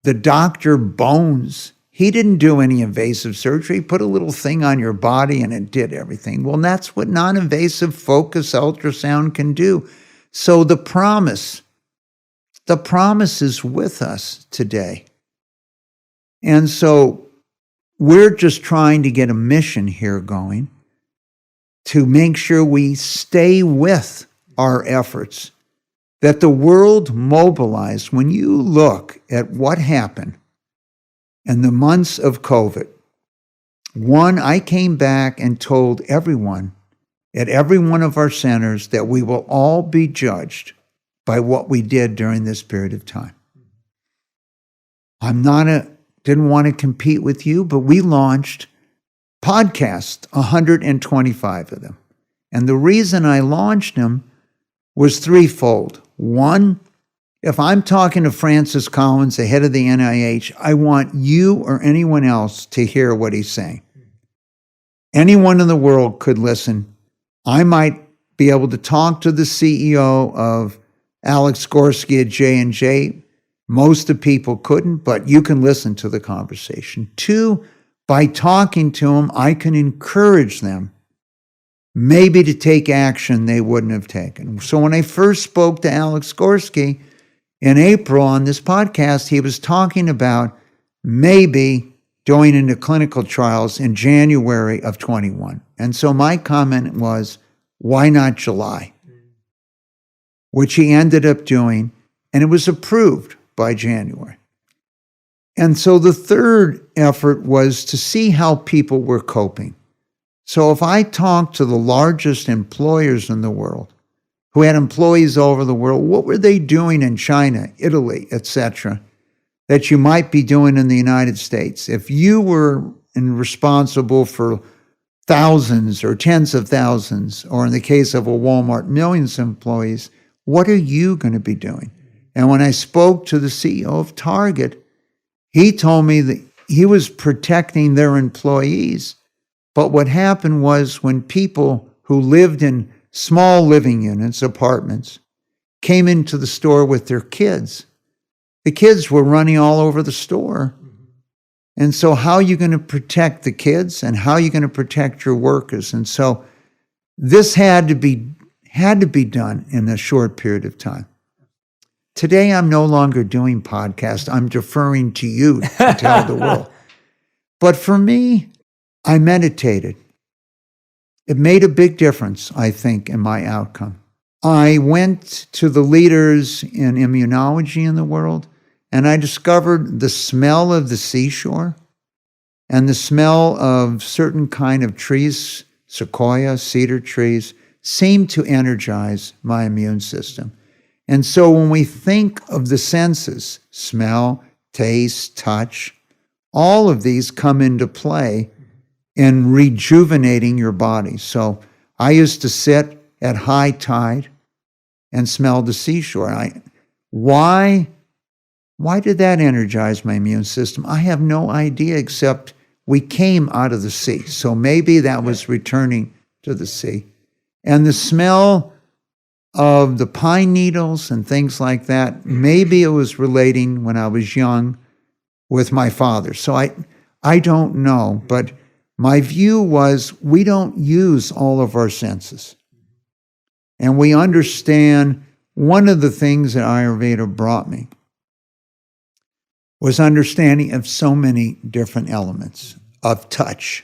the Dr. Bones, he didn't do any invasive surgery. He put a little thing on your body and it did everything. Well, that's what non-invasive focus ultrasound can do. So the promise is with us today. And so we're just trying to get a mission here going to make sure we stay with our efforts, that the world mobilized. When you look at what happened in the months of COVID, one, I came back and told everyone at every one of our centers that we will all be judged by what we did during this period of time. Didn't want to compete with you, but we launched podcasts, 125 of them. And the reason I launched them was threefold. One, if I'm talking to Francis Collins, the head of the NIH, I want you or anyone else to hear what he's saying. Anyone in the world could listen. I might be able to talk to the CEO of Alex Gorski at J&J. Most of the people couldn't, but you can listen to the conversation. Two, by talking to them, I can encourage them maybe to take action they wouldn't have taken. So when I first spoke to Alex Gorski in April on this podcast, he was talking about maybe going into clinical trials in January of 21. And so my comment was, why not July? Which he ended up doing, and it was approved by January. And so the third effort was to see how people were coping. So if I talked to the largest employers in the world, who had employees all over the world, what were they doing in China, Italy, etc., that you might be doing in the United States? If you were responsible for thousands or tens of thousands, or in the case of a Walmart, millions of employees, what are you going to be doing? And when I spoke to the CEO of Target, he told me that he was protecting their employees. But what happened was when people who lived in small living units, apartments, came into the store with their kids. The kids were running all over the store. And so how are you going to protect the kids, and how are you going to protect your workers? And so this had to be done in a short period of time. Today, I'm no longer doing podcasts. I'm deferring to you to tell the world. But for me, I meditated. It made a big difference, I think, in my outcome. I went to the leaders in immunology in the world, and I discovered the smell of the seashore and the smell of certain kind of trees, sequoia, cedar trees, seemed to energize my immune system. And so when we think of the senses, smell, taste, touch, all of these come into play in rejuvenating your body. So I used to sit at high tide and smell the seashore. Why did that energize my immune system? I have no idea, except we came out of the sea. So maybe that was returning to the sea. And the smell of the pine needles and things like that, maybe it was relating when I was young with my father. So I don't know, but my view was we don't use all of our senses. And we understand one of the things that Ayurveda brought me was understanding of so many different elements of touch.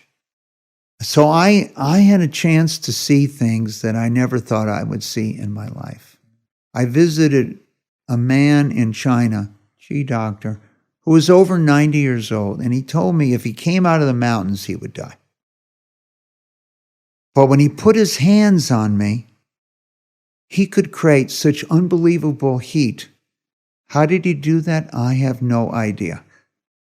So I had a chance to see things that I never thought I would see in my life. I visited a man in China, doctor, who was over 90 years old, and he told me if he came out of the mountains, he would die. But when he put his hands on me, he could create such unbelievable heat. How did he do that? I have no idea.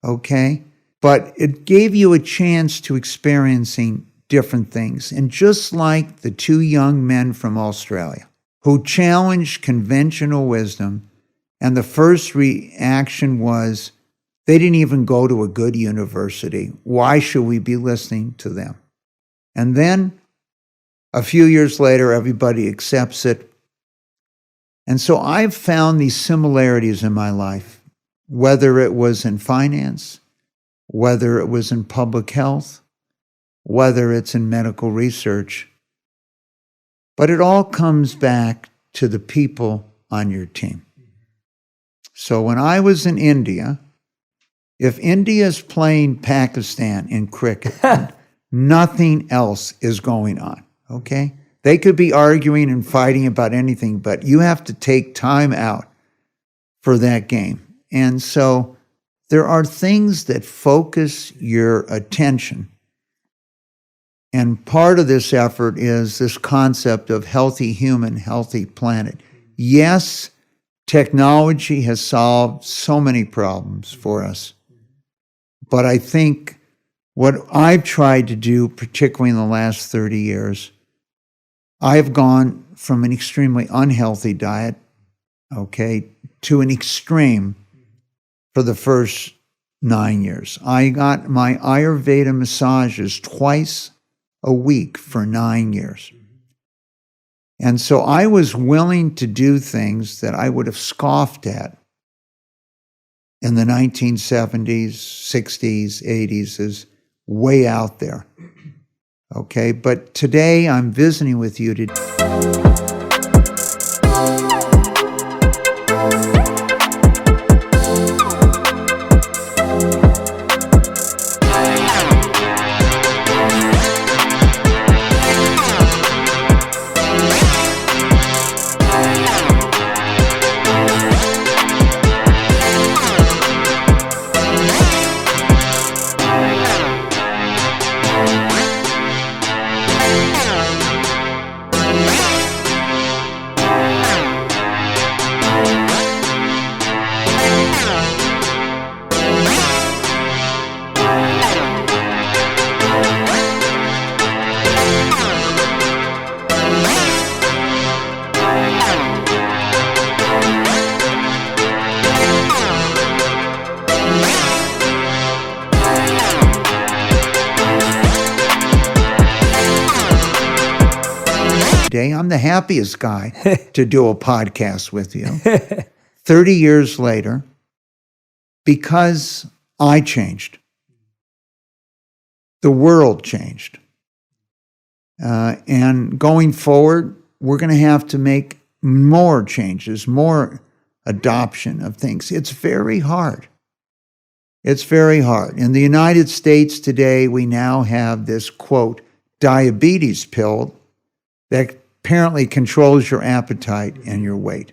Okay? But it gave you a chance to experiencing different things. And just like the two young men from Australia who challenged conventional wisdom, and the first reaction was, they didn't even go to a good university. Why should we be listening to them? And then a few years later, everybody accepts it. And so I've found these similarities in my life, whether it was in finance, whether it was in public health, whether it's in medical research. But it all comes back to the people on your team. So when I was in India, if India is playing Pakistan in cricket, nothing else is going on, okay? They could be arguing and fighting about anything, but you have to take time out for that game. And so there are things that focus your attention. And part of this effort is this concept of healthy human, healthy planet. Yes, technology has solved so many problems for us. But I think what I've tried to do, particularly in the last 30 years, I've gone from an extremely unhealthy diet, okay, to an extreme for the first 9 years. I got my Ayurveda massages twice a week for 9 years. And so I was willing to do things that I would have scoffed at in the 1970s, 60s, 80s as way out there. Okay, but today I'm visiting with you today. today. I'm the happiest guy to do a podcast with you. 30 years later, because I changed. The world changed. And going forward, we're going to have to make more changes, more adoption of things. It's very hard. It's very hard. In the United States today, we now have this, quote, diabetes pill that apparently controls your appetite and your weight.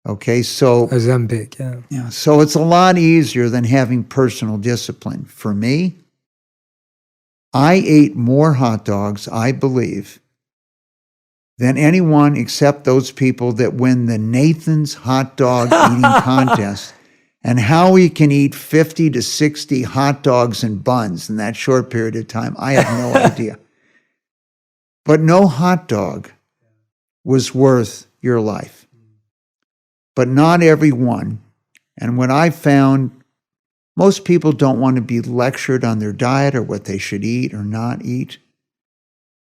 Okay, so Ozempic, yeah, so it's a lot easier than having personal discipline. For me, I ate more hot dogs, I believe, than anyone except those people that win the Nathan's hot dog eating contest. And how we can eat 50 to 60 hot dogs and buns in that short period of time, I have no idea. But no hot dog was worth your life. But not everyone. And what I found, most people don't want to be lectured on their diet or what they should eat or not eat.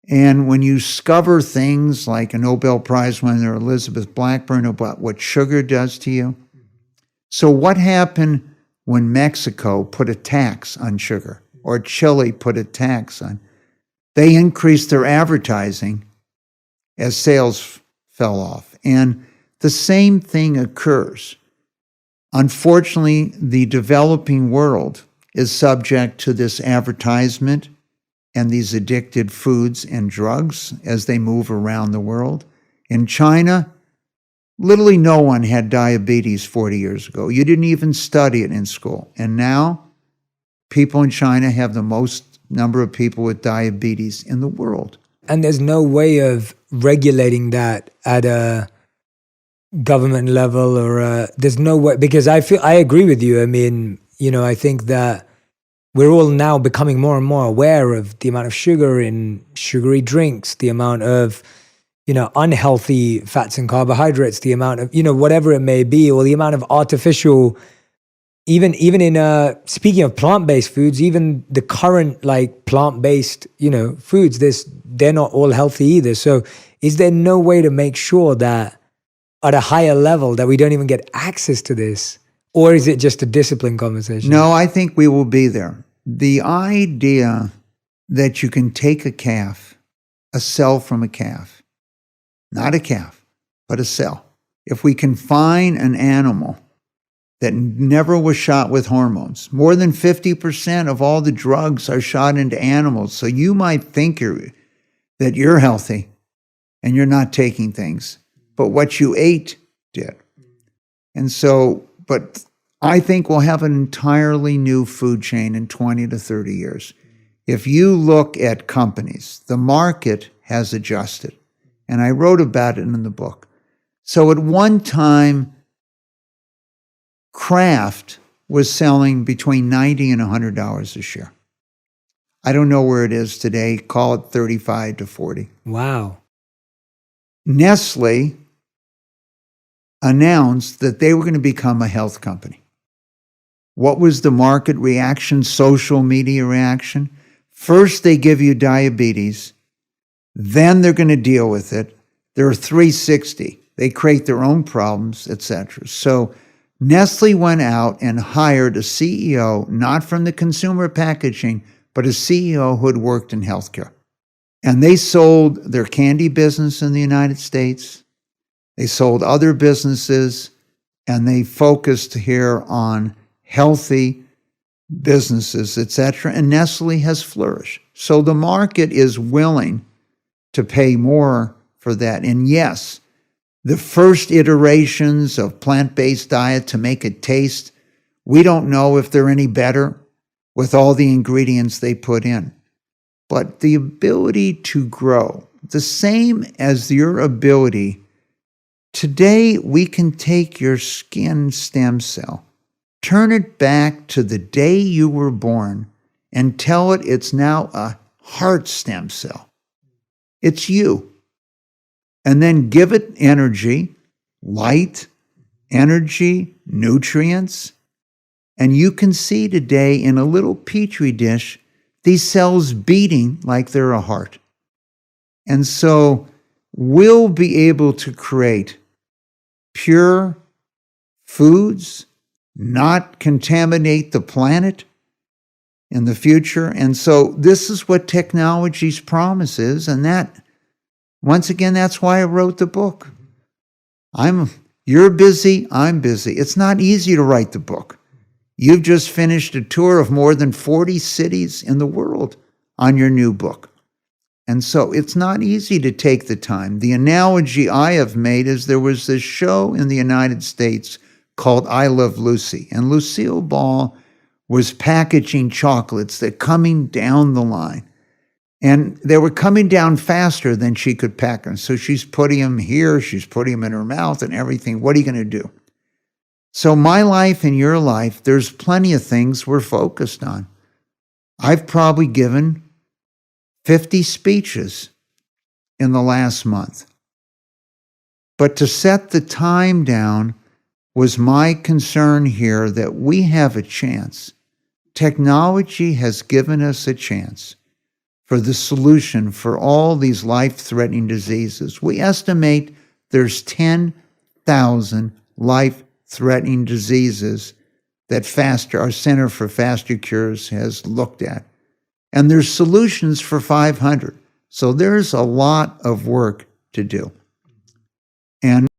And when you discover things like a Nobel Prize winner, Elizabeth Blackburn, about what sugar does to you. So what happened when Mexico put a tax on sugar or Chile put a tax on? They increased their advertising as sales fell off. And the same thing occurs. Unfortunately, the developing world is subject to this advertisement and these addicted foods and drugs as they move around the world. In China, literally no one had diabetes 40 years ago. You didn't even study it in school. And now, people in China have the most number of people with diabetes in the world. And there's no way of regulating that at a government level or there's no way, because I agree with you. I mean, I think that we're all now becoming more and more aware of the amount of sugar in sugary drinks, the amount of, unhealthy fats and carbohydrates, the amount of, whatever it may be, or the amount of artificial, even in, speaking of plant-based foods, even the current plant-based, foods, they're not all healthy either. So is there no way to make sure that at a higher level that we don't even get access to this? Or is it just a discipline conversation? No, I think we will be there. The idea that you can take a cell from a calf, not a calf, but a cell. If we can find an animal that never was shot with hormones, more than 50% of all the drugs are shot into animals. So you might think that you're healthy and you're not taking things, but what you ate did. And so, but I think we'll have an entirely new food chain in 20 to 30 years. If you look at companies, the market has adjusted. And I wrote about it in the book. So at one time, Kraft was selling between $90 and $100 a share. I don't know where it is today. Call it 35 to 40. Wow. Nestle announced that they were going to become a health company. What was the market reaction, social media reaction? First, they give you diabetes. Then they're going to deal with it. They're 360. They create their own problems, etc. So Nestle went out and hired a CEO, not from the consumer packaging, but a CEO who had worked in healthcare. And they sold their candy business in the United States. They sold other businesses, and they focused here on healthy businesses, etc. And Nestle has flourished. So the market is willing to pay more for that. And yes, the first iterations of plant-based diet to make it taste, we don't know if they're any better with all the ingredients they put in. But the ability to grow, the same as your ability, today we can take your skin stem cell, turn it back to the day you were born, and tell it it's now a heart stem cell. It's you. And then give it energy, light, energy, nutrients. And you can see today in a little petri dish, these cells beating like they're a heart. And so we'll be able to create pure foods, not contaminate the planet in the future. And so this is what technology's promise is. And that, once again, that's why I wrote the book. You're busy, I'm busy. It's not easy to write the book. You've just finished a tour of more than 40 cities in the world on your new book. And so it's not easy to take the time. The analogy I have made is there was this show in the United States called I Love Lucy. And Lucille Ball was packaging chocolates that coming down the line. And they were coming down faster than she could pack them. So she's putting them here, she's putting them in her mouth and everything. What are you going to do? So my life and your life, there's plenty of things we're focused on. I've probably given 50 speeches in the last month. But to set the time down was my concern here that we have a chance. Technology has given us a chance for the solution for all these life-threatening diseases. We estimate there's 10,000 life-threatening diseases that our Center for Faster Cures has looked at. And there's solutions for 500. So there's a lot of work to do. And